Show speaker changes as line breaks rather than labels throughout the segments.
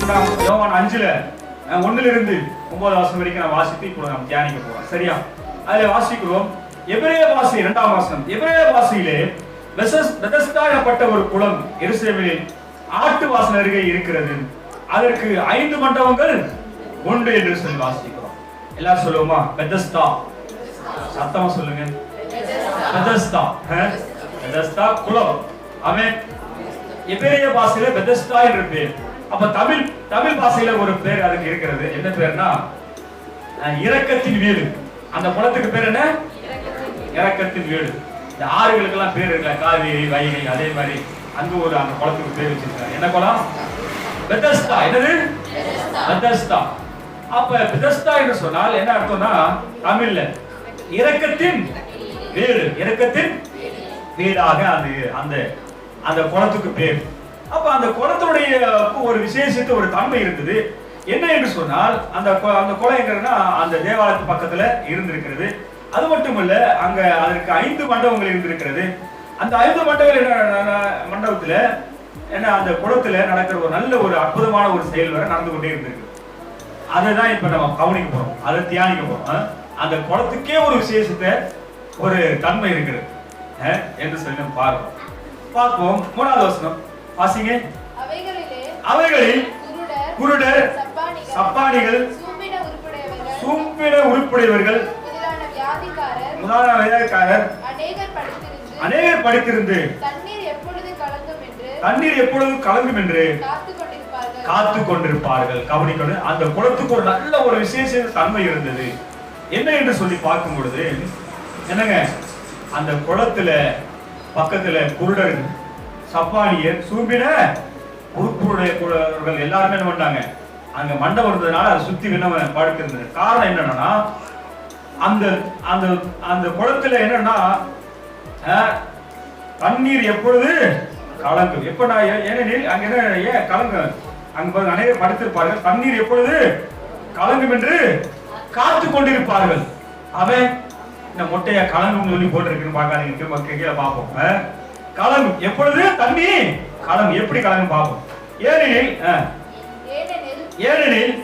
யோவான் 5ல 1 to 9 வரைக்கும் நான் வாசித்து இப்போ நாம் தியானிக்க போறோம். சரியா? அதில் வாசிக்கிறோம். எபிரேய பாஷை 2ஆம் வசனம். எபிரேய பாஷையிலே பெதஸ்தா எனப்பட்ட ஒரு குளம் எருசலேமில் ஆட்டு வாசல் அருகே இருக்கிறது. அதற்கு 5 மண்டபங்கள் உண்டு என்று சொல்லி வாசிக்கிறோம். எல்லாரும் சொல்லுவோமா? பெதஸ்தா. சத்தமா சொல்லுங்க. பெதஸ்தா. பெதஸ்தா குளம். ஆமென். எபிரேய பாஷையில பெதஸ்தா என்ற பேர். அப்ப தமிழ் பாஷையில ஒரு பேர் அதுக்கு இருக்கிறது. என்ன பேர்னா இரக்கத்தின் வீடு. அந்த குளத்துக்கு பேர் என்ன? இரக்கத்தின் வீடு. இந்த ஆறுகளுக்கு எல்லாம் பேர் இருக்குல்ல, காவேரி, வைகை, அதே மாதிரி அங்க அந்த குளத்துக்கு பேர் வச்சிருக்காங்க. என்ன குளம்? பெதஸ்தா. என்னது? பெதஸ்தா. அப்ப பெதஸ்தா என்று சொன்னால் என்ன அர்த்தம்னா தமிழ்ல இரக்கத்தின் வீடு. இரக்கத்தின் வீடாக அந்த குளத்துக்கு பேர். அப்ப அந்த குளத்துடைய ஒரு விசேஷித்த ஒரு தன்மை இருந்தது. என்ன என்று சொன்னால் அந்த குளம் எங்கன்னா அந்த தேவாலயத்து பக்கத்துல இருந்திருக்கிறது. அது மட்டுமல்ல, அங்க அதற்கு 5 மண்டபங்கள் இருந்திருக்கிறது. அந்த 5 மண்டபத்துல என்ன அந்த குளத்துல நடக்கிற ஒரு நல்ல ஒரு அற்புதமான ஒரு செயல் வரை நடந்து கொண்டே இருந்திருக்கு. அதுதான் இப்ப நம்ம கவனிக்க போறோம், அதை தியானிக்க போறோம். அந்த குளத்துக்கே ஒரு விசேஷத்தை ஒரு தன்மை இருக்கிறது என்று சொல்லி நம்ம பார்ப்போம். 3வது வசனம் வாசிங்க. அவைகளில் குருடர், சப்பானிகள், சூம்பின உருப்புடையவர்கள், முதலான வியாதிக்காரர் அநேகர் படித்திருந்து தண்ணீர் எப்பொழுது கலங்கும் என்று காத்து கொண்டிருப்பார்கள். கவனிக்கணும். அந்த குளத்துக்கு ஒரு நல்ல ஒரு விசேஷ தன்மை இருந்தது. என்ன என்று சொல்லி பார்க்கும் பொழுது என்னங்க, அந்த குளத்துல பக்கத்துல குருடர், சப்பானியர், சூம்பின உறுப்புடையவர்கள் எல்லாருமே என்ன பண்ணாங்க, அங்க மண்டபம் இருந்ததுனால அதை சுத்தி படுத்து இருந்தது. காரணம் என்னன்னா அந்த அந்த அந்த குளத்துல என்னன்னா தண்ணீர் எப்பொழுது கலங்கும். எப்ப ஏனெனில் அங்க என்ன ஏன் கலங்கும், அங்க அநேகர் படுத்திருப்பார்கள். தண்ணீர் எப்பொழுது கலங்கும் என்று காத்து கொண்டிருப்பார்கள். அவன் இந்த மொட்டையா கலங்கும் சொல்லி போட்டிருக்குன்னு பார்க்காதீங்க, கீழே பார்ப்போம். கலங்கும் எப்பொழுது தண்ணி கலங்கும். எப்படி கலங்கும் பார்ப்போம். ஏனெனில்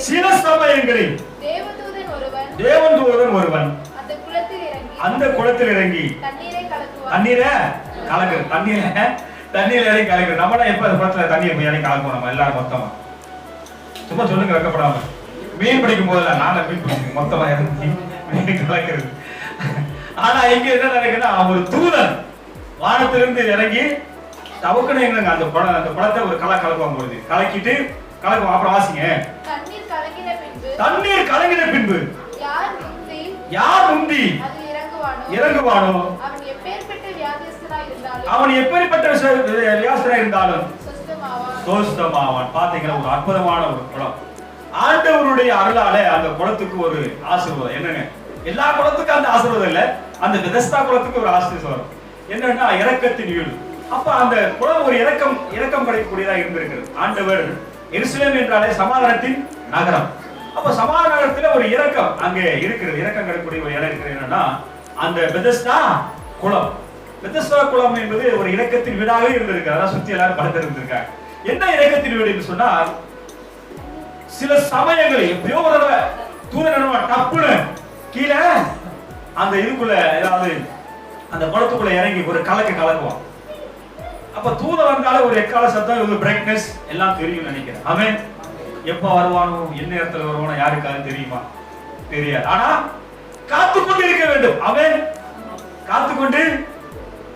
சில சமயங்களில் தேவதூதன் ஒருவன் அந்த குளத்தில் இறங்கி தண்ணீரை கலக்கு. தண்ணீர் இறங்கி கலக்கு. நம்மளா எப்ப அந்த குளத்துல தண்ணீர் இறங்கி கலக்குவோம்? நம்ம எல்லாரும் மொத்தமா சும்மா சொல்லுங்க, வைக்கப்படாம. மீன் பிடிக்கும் போதுல நாங்க மீன் பிடிக்கும் மொத்தமா இறங்கி மீன் கலக்கிறது. ஆனா இங்க என்ன நடக்குதுன்னா, ஒரு தூதன் வானத்திலிருந்து இறங்கி தவக்குன்னு எங்களுக்கு அந்த குளத்தை ஒரு கலக்குவாங்க பொழுது கலக்கிட்டு கலக்குவோம். அப்புறம் வாசிங்க. தண்ணீர் கலங்கின பின்பு யார் முந்தி இறங்குவானோ அவன் எப்பேற்பட்ட வியாதியஸ்தனாய் இருந்தாலும் சொஸ்தமாவான். பாத்தீங்களா, ஒரு அற்புதமான ஒரு குளம். ஆண்டவருடைய அருளால அந்த குளத்துக்கு ஒரு ஆசீர்வாதம். என்னங்க, எல்லா குளத்துக்கும் அந்த ஆசீர்வாதம் இல்ல, அந்த பெதஸ்தா குளத்துக்கு ஒரு ஆசீர்வாதம். என்னன்னா இரக்கத்தின் வீடு. அப்ப அந்த குளம் ஒரு இரக்கம் படைக்கக்கூடியதா இருந்திருக்கிறது. ஆண்டவர் எருசலேம் என்றாலே சமாதானத்தின் நகரம். அப்ப சமாதான நகரத்துல ஒரு இரக்கம் அங்கே இருக்கிறது. இரக்கம் கிடைக்கக்கூடிய ஒரு இடம் இருக்கிறது. என்னன்னா அந்த பெதஸ்தா குளம். பெதஸ்தா குளம் என்பது ஒரு இரக்கத்தின் வீடாக இருந்திருக்கு. அதான் சுத்தி எல்லாரும் படுத்து இருந்திருக்காங்க. என்ன இரக்கத்தின் வீடு என்று சொன்னால், சில சமயங்களில் எப்பயோ ஒரு தடவை தூதன் டப்புன்னு கீழே அந்த இதுக்குள்ள ஏதாவது அந்த குளத்துக்குள்ள இறங்கி ஒரு கலக்குவான். அப்ப தூதன் வந்தாலும் ஒரு எக்கால சத்தம், ஒரு பிரைட்னஸ் எல்லாம் தெரியும் நினைக்கிறேன். அவன் எப்ப வருவானோ, என்ன நேரத்துல வருவானோ யாருக்காவது தெரியுமா? தெரியாது. ஆனா காத்துக்கொண்டு இருக்க வேண்டும். அவன் காத்துக்கொண்டு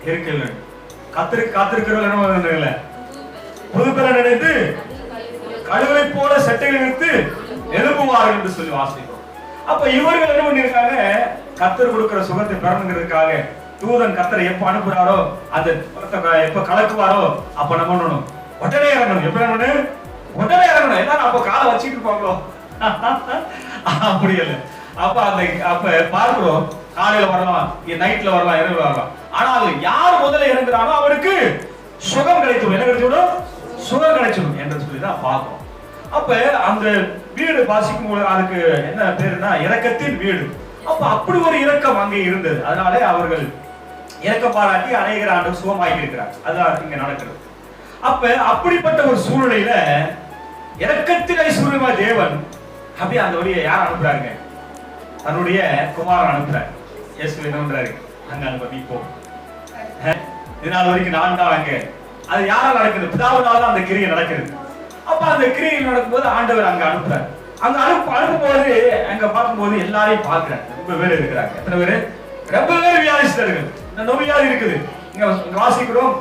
இருக்க வேண்டும். காத்திருக்கிறவர்கள் புதுப்பெற நினைத்து கழுவை போல சட்டைகள் எடுத்து எழுப்புவார்கள் என்று சொல்லி வாசிக்கிறோம். அப்ப இவர்கள் என்ன பண்ணிருக்காங்க, கத்தர் கொடுக்கிற சுகத்தை பெறணுங்கிறதுக்காக தூதன் கத்தரை எப்ப அனுப்புறாரோ, அந்த எப்ப கலக்குவாரோ அப்ப நம்ம பண்ணணும், உடனே இறங்கணும். எப்ப இறங்கணும்? உடனே இறங்கணும். எல்லாரும் அப்ப காலை வச்சுட்டு இருப்பாங்களோ? அப்படி இல்லை. அப்ப பார்க்கிறோம், காலையில வரலாம், நைட்ல வரலாம், இரவு வரலாம். ஆனால் யார் முதல்ல இறங்குறானோ அவருக்கு சுகம் கிடைச்சிடும். என்ன கிடைச்சிடும்? சுகம் கிடைச்சிடும் என்று சொல்லிதான் பார்க்கிறோம். அப்ப அந்த வீடு வாசிக்கும் போது அதுக்கு என்ன பேருன்னா இரக்கத்தின் வீடு. அப்ப அப்படி ஒரு இரக்கம் அங்கே இருந்தது. அதனாலே அவர்கள் இரக்கம் பாராட்டி அநேகர் ஆண்டு சுகமாகி இருக்கிறார். அதுதான் இங்க நடக்கிறது. அப்ப அப்படிப்பட்ட ஒரு சூழ்நிலையில இரக்கத்தின் ஐஸ்வர்யமா தேவன் அப்படியே அந்த வழியை யார் அனுப்புறாருங்க? தன்னுடைய குமாரன் அனுப்புறாரு. இயேசு என்ன பண்றாரு? அங்க அனுப்பி போ, இதனால வரைக்கும் நான் தான் அங்க. அது யாரால நடக்குது? பிதாவினால தான் அந்த கிரியை நடக்குது. அப்ப அந்த கிரியை நடக்கும்போது ஆண்டவர் அங்க அனுப்புறாரு. அங்க அனுப்பும்போது அங்க பார்க்கும்போது எல்லாரையும் பார்க்கிறார். ரொம்ப பேர் இருக்கிறாங்க. எத்தனை பேரு? ரொம்ப பேர் வியாதிஸ்தர்கள். இந்த நோயாளி இருக்குது. இங்க வாசிக்கிறோம்,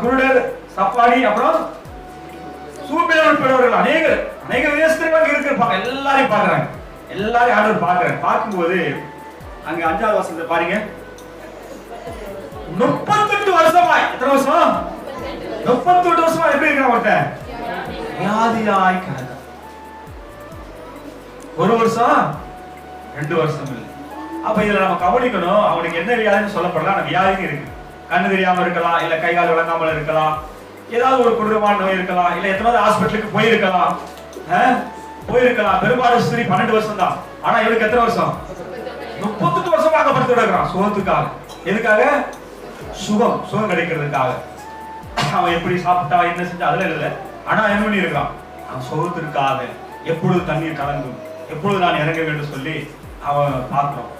குருடர், சப்பாடி, அப்புறம் சூப்பேற்பட்டவர்கள் அநேக வியாதிஸ்தர்கள் இருக்கிற எல்லாரையும் பார்க்கறாங்க. எல்லாரையும் ஆண்டவர் பார்க்கிறார். பார்க்கும்போது அங்க 5வது வசனத்தை பாருங்க. 38 வருஷமாய், எத்தனை வருஷம்? 38 வருஷமா எப்படி இருக்கிறான் ஒருத்தன்? வியாதியாய் கிடக்கிறான். ஒரு வருஷம் 2 வருஷம் இல்லை. அப்ப இதுல நம்ம கவனிக்கணும், அவனுக்கு என்ன வியாதின்னு சொல்லப்படலாம். அந்த வியாதி இருக்கு. கண்ணு தெரியாம இருக்கலாம், இல்ல கை கால் விளங்காமல் இருக்கலாம், ஏதாவது ஒரு கொடூரமான நோய் இருக்கலாம், இல்ல எத்தனாவது ஹாஸ்பிட்டலுக்கு போயிருக்கலாம். பெரும்பாலும் சரி 12 வருஷம் தான். ஆனா இவனுக்கு எத்தனை வருஷம்? 38 வருஷமா படுத்து கிடக்கிறான் சுகத்துக்காக. எதுக்காக? சுகம் கிடைக்கிறதுக்காக. அவன் எப்படி சாப்பிட்டா என்ன செஞ்சா அதுல இல்ல. ஆனா என்ன பண்ணி இருக்கான்? அவன் சுகத்திற்காக எப்பொழுது தண்ணீர் கலங்கும், எப்பொழுது நான் இறங்க வேண்டும் சொல்லி அவன் பார்க்கிறோம்.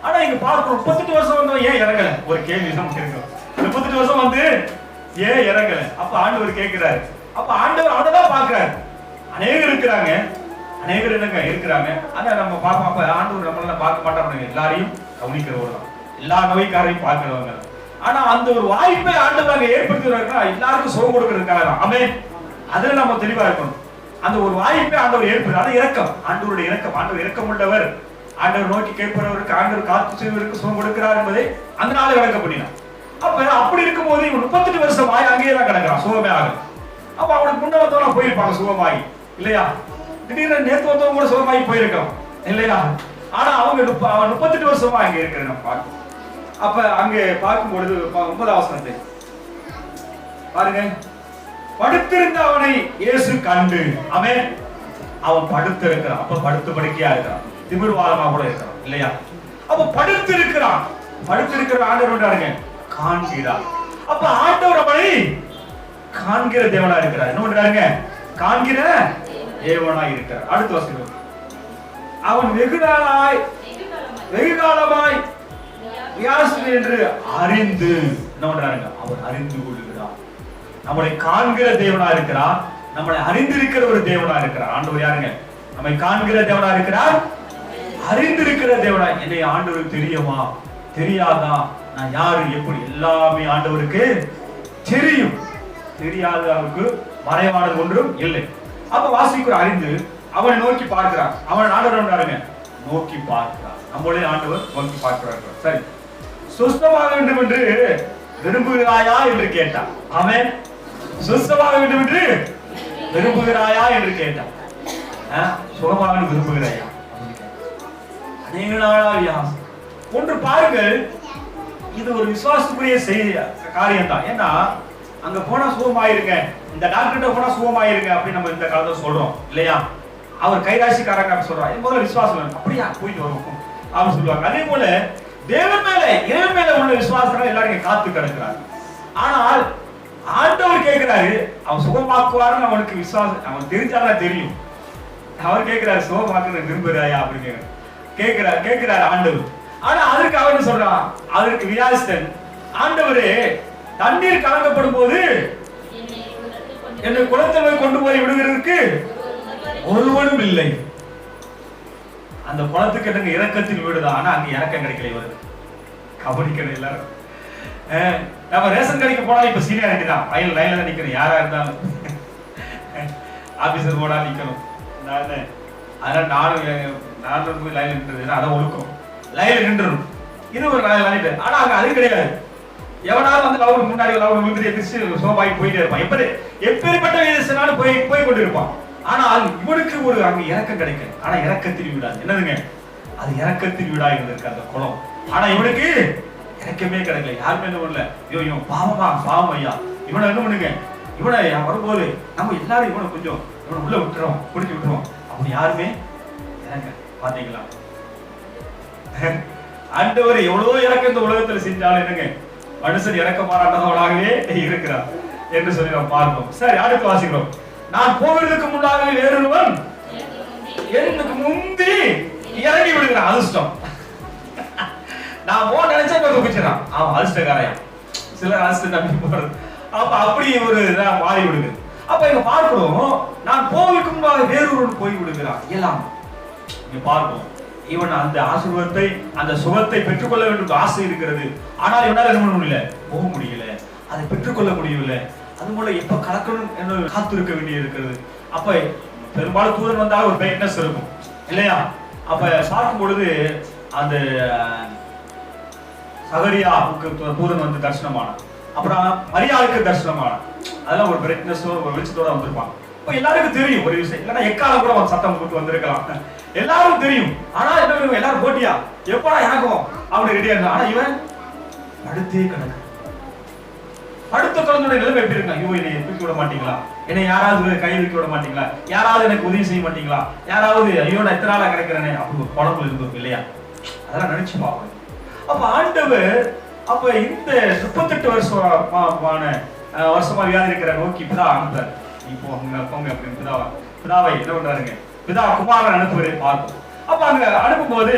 ஆனா இங்க பார்க்கிறோம் 38 வருஷம் வந்து ஏன் இறங்கல? ஒரு கேள்வி நமக்கு இருக்கு. 38 வருஷம் வந்து ஏன் இறங்கல? அப்ப ஆண்டவர் கேட்கிறாரு. அப்ப ஆண்டவர் அவனதான் பாக்குறாரு. அநேகர் இருக்கிறாங்க, அநேகர் என்னங்க இருக்கிறாங்க. ஆனா நம்ம பார்ப்போம். அப்ப ஆண்டவர் நம்மளால பார்க்க மாட்டாங்க. எல்லாரையும் கவனிக்கிறவர் தான், எல்லா நோய்க்காரையும் பார்க்கிறவங்க. ஆனா அந்த ஒரு வாய்ப்பை ஆண்டவர் ஏற்படுத்துறாருன்னா எல்லாருக்கும் சுகம் கொடுக்கிறதுக்காக தான். ஆமென். அதுல நம்ம தெளிவா இருக்கணும். அந்த ஒரு வாய்ப்பை ஆண்டவர் ஏற்படுத்து. அது இரக்கம், ஆண்டவருடைய இரக்கம். ஆண்டவர் இரக்கம் உள்ளவர். ஆண்டவர் நோக்கி கேட்பவருக்கு ஆண்டவர் காத்து செய்வதற்கு சுகம் கொடுக்கிறார் என்பதை அந்த நாள் விளக்க பண்ணினான். அப்ப அப்படி இருக்கும் போது இவன் 38 வருஷமாய் அங்கேயே தான் கிடக்கிறான், சுகமே ஆகும். அப்ப அவனுக்கு முன்ன வந்தவங்க போயிருப்பாங்க சுகமாயி, இல்லையா? திடீர்னு நேத்து வந்தவங்க கூட சுகமாயி போயிருக்கான், இல்லையா? ஆனா அவங்க 38 வருஷமா அங்க இருக்கிற நம்ம பார்க்கணும். அப்ப அங்க பார்க்கும் பொழுது 9வது வசனத்தை பாருங்க. படுத்திருந்த அவனை இயேசு கண்டு, ஆமென், அவன் படுத்து இருக்கிறான். அப்ப படுத்து படுக்கையா இருக்கிறான், திமிர்வாதமா கூட இருக்கிறான், இல்லையா? அப்ப படுத்து இருக்கிறான். படுத்திருக்கிற ஆண்டவர் பண்றாருங்க, காண்கிறார். அப்ப ஆண்டவர் அவனை காண்கிற தேவனா இருக்கிறார். என்ன பண்றாருங்க? காண்கிற தேவனா இருக்கிறார். அடுத்த வசனம், அவன் வெகு காலமாய் வியாதி என்று அறிந்து, என்ன பண்றாருங்க? அவர் அறிந்து கொள்கிறார். நம்மளை காண்கிற தேவனா இருக்கிறார், நம்மளை அறிந்திருக்கிற ஒரு தேவனா இருக்கிறார். ஆண்டவர் யாருங்க? நம்மை காண்கிற தேவனா இருக்கிறார், அறிந்திருக்கிற தேவனா. என்னை ஆண்டவருக்கு தெரியுமா தெரியாதா, நான் யாரு எப்படி, எல்லாமே ஆண்டவருக்கு தெரியும். தெரியாத அவருக்கு மறைவானது ஒன்றும் இல்லை. அப்ப வாசிக்கிற அறிந்து அவனை நோக்கி பார்க்கிறான். அவன் ஆண்டவர் நோக்கி பார்க்கிறான். நம்மளே ஆண்டவர் நோக்கி பார்க்கிறார். சரி, சுஸ்தமாக வேண்டும் என்று விரும்புகிறாயா என்று கேட்டான். அவன் சுஸ்தமாக வேண்டும் என்று விரும்புகிறாயா என்று கேட்டான். சுகமாக விரும்புகிறாயா? அநேக நாளாக ஒன்று பாருங்கள், இது ஒரு விசுவாசத்துக்குரிய காரியம் தான். ஏன்னா அங்க போனா சுகமாயிருங்க, இந்த டாக்டர்கிட்ட போனா சுகமாயிருங்க அப்படின்னு நம்ம இந்த காலத்துல சொல்றோம், இல்லையா? அவர் கைராசிக்காரங்க சொல்றாரு, முதல்ல விசுவாசம் வேணும். அப்படியா, போயிட்டு வருவோம் அப்படின்னு சொல்லுவாங்க. அதே போல தேவன் மேல, இறைவன் மேல உள்ள விசுவாசம் எல்லாரும் காத்து கிடக்கிறார். ஆனால் ஆண்டவர் கேட்கிறாரு, அவன் சுகமாக்குவாருன்னு அவனுக்கு விசுவாசம், அவன் தெரிஞ்சாதான் தெரியும். அவர் கேட்கிறாரு, சுகமாக்குறது விரும்புகிறாயா அப்படின்னு கேட்கிறாரு ஆண்டவர். ஆனா அதற்கு அவன் சொல்றான், அதற்கு வியாதிஸ்தன், ஆண்டவரே தண்ணீர் கலங்கப்படும் போது என்னை குளத்தில் கொண்டு போய் விடுகிறதுக்கு ஒருவனும் இல்லை. அந்த குளத்துக்கு எனக்கு இரக்கத்தில் வீடுதான், ஆனா அங்க இறக்கம் கிடைக்கல. இவருக்கு கவனிக்கணும் எல்லாரும். நம்ம ரேஷன் கடைக்கு போனாலும் இப்ப சீனியாரிட்டி தான், லைன்ல தான் நிக்கணும். யாரா இருந்தாலும் ஆபீசர் போனா நிக்கணும். அதனால நானும் போய் லைன்ல நின்றது, அதான் ஒழுக்கம். லைன்ல நின்றுடும், இது ஒரு லைன். ஆனா அங்க அது கிடையாது. எவனாலும் வந்து அவருக்கு முன்னாடி அவர் முந்திரி எதிர்த்து சோபாகி போயிட்டே இருப்பான். எப்பேற்பட்ட விதத்தினாலும் போய் கொண்டிருப்பான். ஆனால் இவனுக்கு ஒரு அங்க இறக்கம் கிடைக்கும். ஆனா இறக்கத்தில் விடாது. என்னதுங்க? அது இறக்கத்தில் விடா இருந்திருக்கு அந்த குளம். ஆனா இவனுக்கு இறக்கமே கிடைக்கல. யாருமே என்ன பண்ணல, ஐயோ இவன் பாவம் ஐயா, இவனை என்ன பண்ணுங்க, இவனை வரும்போது நம்ம எல்லாரும் இவனை கொஞ்சம் இவனை உள்ள விட்டுறோம், குடிச்சு விட்டுருவோம். அப்படி யாருமே இறங்க பாத்தீங்களா? ஆண்டவர் எவ்வளவு இறக்கம் இந்த உலகத்துல செஞ்சாலும் என்னங்க, மனுஷன் இறக்க மாறாட்டவனாகவே இருக்கிறார் என்று சொல்லி நாம் பார்ப்போம். சரி, அடுத்து வாசிக்கிறோம். நான் போவதற்கு முன்னாக வேறொருவன் எனக்கு முந்தி இறங்கி விடுகிறான். அதிர்ஷ்டம். நான் போன நினைச்சா தப்பிச்சிடான். அவன் அதிர்ஷ்டக்காரையா. சில அதிர்ஷ்டம் தப்பி போறது. அப்ப அப்படி ஒரு மாறி விடுது. அப்ப இங்க பார்க்கிறோம், நான் போவதற்கு முன்பாக வேறொருவன் போய் விடுகிறான். எல்லாம் இங்க பார்ப்போம். இவன் அந்த ஆசீர்வாதத்தை, அந்த சுகத்தை பெற்றுக்கொள்ள வேண்டும் ஆசை இருக்கிறது. ஆனால் இவனால என்ன பண்ண முடியல, போக முடியல, அதை பெற்றுக்கொள்ள முடியவில்லை. அது போல எப்ப கலக்கணும் என்று காத்திருக்க வேண்டிய இருக்கிறது. அப்ப பெரும்பாலும் தூதன் வந்தால் ஒரு பிரைட்னஸ் இருக்கும் இல்லையா? அப்ப பார்க்கும் பொழுது அந்த சகரியாவுக்கு தூதன் வந்து தரிசனமானான். அப்புறம் மரியாளுக்கு தரிசனமானான். அதெல்லாம் ஒரு பிரைட்னஸ், ஒரு வெளிச்சத்தோட வந்திருப்பாங்க. இப்ப எல்லாருக்கும் தெரியும் ஒரு விஷயம், இல்லைன்னா எக்காலம் கூட ஒரு சத்தம் போட்டு வந்திருக்கலாம். எல்லாரும் தெரியும். ஆனா என்ன, எல்லாரும் போட்டியா எப்படா எனக்கும் அப்படி ரெடியா இருந்தா. ஆனா இவன் படுத்தே கிடக்கு. படுத்த குழந்தைய நிலைமை எப்படி இருக்கா? ஐயோ, என்னை தூக்கி விட மாட்டீங்களா? என்னை யாராவது கை வைக்க விட மாட்டீங்களா? யாராவது எனக்கு உதவி செய்ய மாட்டீங்களா? யாராவது ஐயோ நான் எத்தனை நாளா கிடைக்கிறேனே அப்படி ஒரு குழம்பு இருந்திருக்கும் இல்லையா? அதெல்லாம் நினைச்சு பார்ப்போம். அப்ப ஆண்டவர் அப்ப இந்த 38 வருஷமா வியாதி இருக்கிற நோக்கி பிதா அனுப்புறாரு. இப்போ போங்க அப்படின்னு பிதாவை என்ன பண்றாருங்க, பிதா குமாரன் அனுப்புவதை பார்ப்போம். அப்ப அங்க அனுப்பும் போது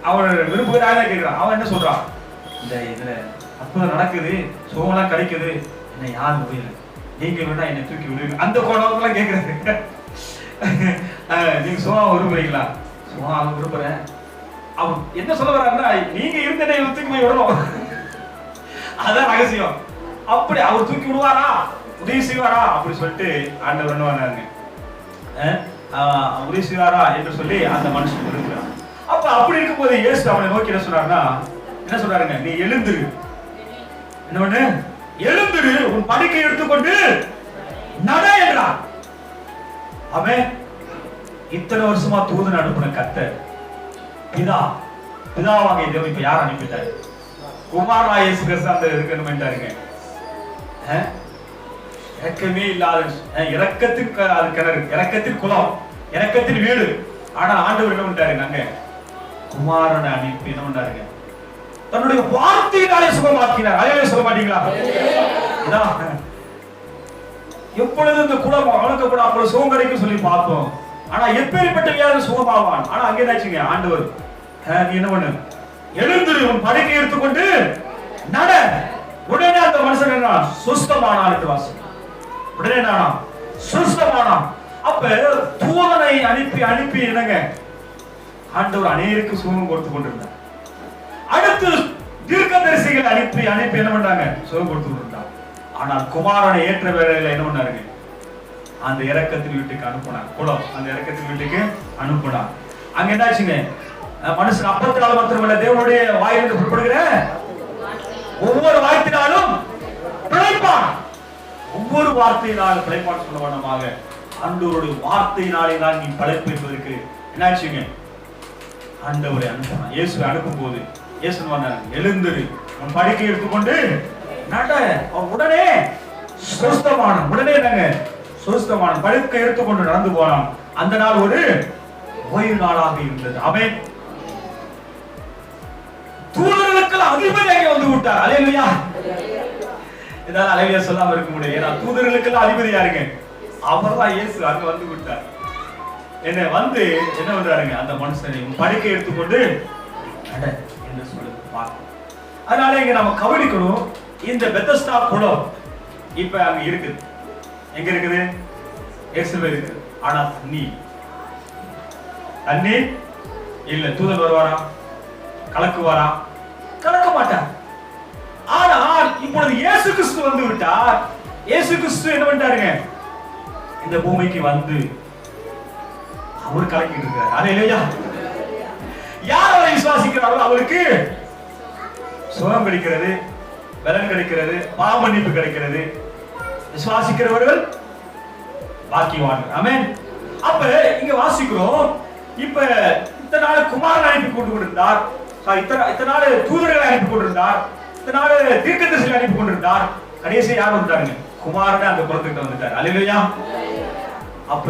அவர் விரும்புகிறாங்க கேட்கிறான். அவன் என்ன சொல்றான், இந்த இதுல அற்புதம் நடக்குது, சுகமெல்லாம் கிடைக்குது, என்ன யாரும் முடியல, நீங்க வேணா என்னை தூக்கி விடுவீங்க. அந்த கோணம் கேட்கறது. நீங்க சுகம் விரும்புறீங்களா? சுகம் விரும்புறேன். அவன் என்ன சொல்ல வர்றாருன்னா, நீங்க இருந்த தூக்கி போய் விடணும். அதான் ரகசியம். அப்படி அவர் தூக்கி விடுவாரா, உதவி செய்வாரா அப்படி சொல்லிட்டு ஆண்டவர் என்ன பண்ணாருங்க, உதவி செய்வாரா என்று சொல்லி அந்த மனுஷன் விரும்புகிறான். அப்ப அப்படி இருக்கும்போது இயேசு அவனை நோக்கி என்ன சொல்றாருன்னா, என்ன சொல்றாருங்க, நீ எழுந்துரு, என்ன பண்ணு, எழுந்துரு, உன் படுக்கை எடுத்துக்கொண்டு நட என்றார். அவன் இத்தனை வருஷமா தூதன் அனுப்பின கர்த்தர் பிதாவாக தேவன் இப்ப யார் அனுப்பிட்டாரு? குமாரா இயேசு கிறிஸ்து அந்த இருக்கணும்ட்டாருங்க. இரக்கமே இல்லாத, இரக்கத்தின் கிணறு, இரக்கத்தின் குளம், இரக்கத்தின் வீடு. ஆனா ஆண்டவர் என்ன பண்ணிட்டாருங்க, அங்க குமாரனை அனுப்பி என்ன பண்ணாருங்க, தன்னுடைய வார்த்தையினாலே சுகமாக்கினார். அதையே சொல்ல மாட்டீங்களா? எப்பொழுது இந்த குளம் வளர்க்கப்பட அப்பொழுது சுகம் கிடைக்கும் சொல்லி பார்த்தோம். ஆனா எப்பேற்பட்ட வியாதி சுகமாவான். ஆனா அங்கே என்னாச்சுங்க, ஆண்டவர் நீ என்ன பண்ணு, எழுந்துரு, உன் படுக்கை எடுத்துக்கொண்டு நட. உடனே அந்த மனுஷன் என்ன சுஸ்தமானான். வாசம் உடனே நானா சுஸ்தமானான். அப்ப தூதனை அனுப்பி என்னங்க, ஆண்டவர் அநேகருக்கு சுகம் கொடுத்து கொண்டிருந்தார். அடுத்து தீர்க்கதரிசிகளை அனுப்பி என்ன பண்றாங்க, சுகம் கொடுத்து கொண்டிருந்தார். ஆனால் குமாரனை ஏற்ற வேளையில என்ன பண்ணாருங்க, அந்த இரக்கத்தின் வீட்டுக்கு அனுப்பினார். குளம் அந்த இரக்கத்தின் வீட்டுக்கு அனுப்பினார். அங்க என்னாச்சுங்க, மனுஷன் அப்பத்தினால மாத்திரமல்ல, தேவனுடைய வாயிலிருந்து புறப்படுகிற ஒவ்வொரு வார்த்தையினாலும் பிழைப்பான். ஒவ்வொரு வார்த்தையினாலும் பிழைப்பான் சொல்ல வேண்டுமாக ஆண்டவருடைய வார்த்தையினாலே தான் நீ பிழைப்பதற்கு என்னாச்சுங்க, ஆண்டவரை அனுப்பினான். இயேசுவை அனுப்பும் போது இயேசு எழுந்துரு, உன் படுக்கை எடுத்துக்கொண்டு நட. உடனே சுஸ்தமான, உடனே நாங்க சுஸ்தமான படுக்கை எடுத்துக்கொண்டு நடந்து போனான். அந்த நாள் ஒரு ஓய்வு நாளாக இருந்தது. அவன் தூதர்களுக்கு அதிபதி அங்கே வந்து விட்டார். அல்லேலூயா. இதனால அல்லேலூயா சொல்லாம இருக்க முடியாது. ஏன்னா தூதர்களுக்கு அதிபதி யாருங்க, அவர்தான் இயேசு. அங்க வந்து விட்டார். என்ன வந்து என்ன பண்றாருங்க, அந்த மனுஷனை படுக்கை எடுத்துக்கொண்டு நட என்று சொல்லி பார்க்கணும். அதனால இங்க நம்ம கவனிக்கணும், இந்த பெத்தஸ்தா குளம் இப்ப அங்க இருக்குது. எங்க இருக்குது, எருசலேம்ல இருக்குது. ஆனா தண்ணி இல்ல. தூதன் வருவாரா, கலக்குவாரா? கலக்க மாட்டார். ஆனால் இப்பொழுது இயேசு கிறிஸ்து வந்து விட்டார். இயேசு கிறிஸ்து என்ன பண்ணிட்டாருங்க, இந்த பூமிக்கு வந்து அவர் கலக்கிட்டு இருக்காரு. அல்லேலூயா. யார் அவரை விசுவாசிக்கிறார்களோ அவருக்கு சுகம் கிடைக்கிறது, பலன் கிடைக்கிறது, பாவ மன்னிப்பு கிடைக்கிறது. விசுவாசிக்கிறவர்கள் பாக்கியவான்கள். ஆமென். அப்ப இங்க வாசிக்கிறோம், இப்ப இத்தனை நாள் குமாரன் அனுப்பி கொண்டு கொண்டிருந்தார், இத்தனை நாள் தூதர்களை அனுப்பி கொண்டிருந்தார், இத்தனை நாள் தீர்க்கதரிசிகளை அனுப்பி கொண்டிருந்தார். கடைசி யார் வந்தாருங்க, குமாரன் அந்த குலத்துக்கு வந்துட்டார். அல்லேலூயா. அப்ப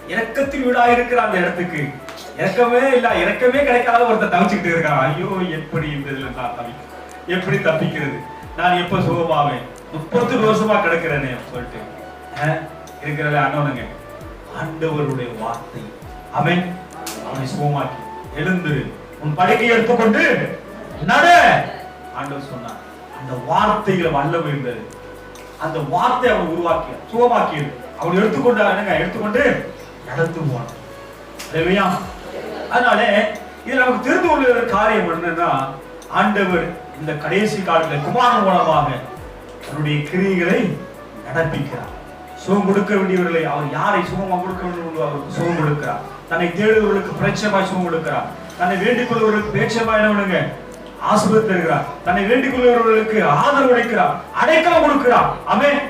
இரக்கத்தின் வீடாக இருக்கிற அந்த இடத்துக்கு இரக்கமே இல்ல, இரக்கமே கிடைக்காத ஒருத்தர் தவிச்சுக்கிட்டு இருக்கான். ஐயோ, எப்படி இந்த இதுல நான் எப்படி தப்பிக்கிறது, நான் எப்ப சுகமாவேன், 30 வருஷமா கிடக்கிறேனே சொல்லிட்டு இருக்கிறத அண்ணனுங்க ஆண்டவருடைய வார்த்தை அவன் அவனை சுகமாக்கி எழுந்து உன் படுக்கையை எடுத்துக்கொண்டு நட ஆண்டவர் சொன்னார். அந்த வார்த்தையில வல்லமை இருந்தது. அந்த வார்த்தை அவன் உருவாக்கி சுகமாக்கியது. அவன் எடுத்துக்கொண்டு நடந்து போனான். அதனால இது நமக்கு தெரிந்து கொள்ள காரியம் என்னன்னா, ஆண்டவர் இந்த கடைசி காலத்தில் குமாரன் மூலமாக அவருடைய கிரியைகளை நடப்பிக்கிறார். சுகம் கொடுக்க வேண்டியவர்களை அவர் யாரை சுகமாக கொடுக்க வேண்டும் அவருக்கு சுகம் கொடுக்கிறார். தன்னை தேடுவர்களுக்கு பிரச்சமாய் சுகம் கொடுக்கிறார். தன்னை வேண்டிக் கொள்வர்களுக்கு பேச்சமாயினவனுங்க ஆசீர்வாதம் தருகிறார். தன்னை வேண்டிக் கொள்வர்களுக்கு ஆதரவு அளிக்கிறார், அடைக்கலம் கொடுக்கிறார். ஆமென்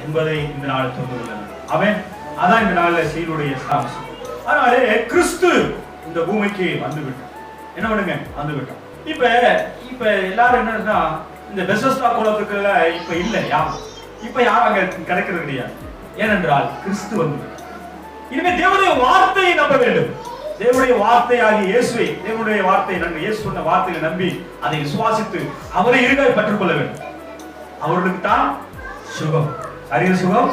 என்பதை இந்த நாள் சொல்லுகிறது. ஆமென். அதான் இந்த நாள்ல சீருடைய சாம்சம். அதனாலே கிறிஸ்து இந்த பூமிக்கு வந்து விட்டார். என்ன பண்ணுங்க, வந்து விட்டார். இப்ப எல்லாரும் என்னன்னா, இந்த பெசஸ்தா குளத்துக்குள்ள இப்ப இல்ல யாரும், இப்ப யாரும் அங்க கிடைக்கிறது கிடையாது. ஏனென்றால் கிறிஸ்து வந்து விட்டார். இனிமே தேவனுடைய வார்த்தையை நம்ப வேண்டும். தேவனுடைய வார்த்தையாகிய இயேசுவை, தேவனுடைய வார்த்தை இயேசு சொன்ன வார்த்தையை நம்பி அதை விசுவாசித்து அவரை இருக்க பெற்றுக்கொள்ள வேண்டும். அவர்களுக்கு தான் சுகம், சரீர சுகம்,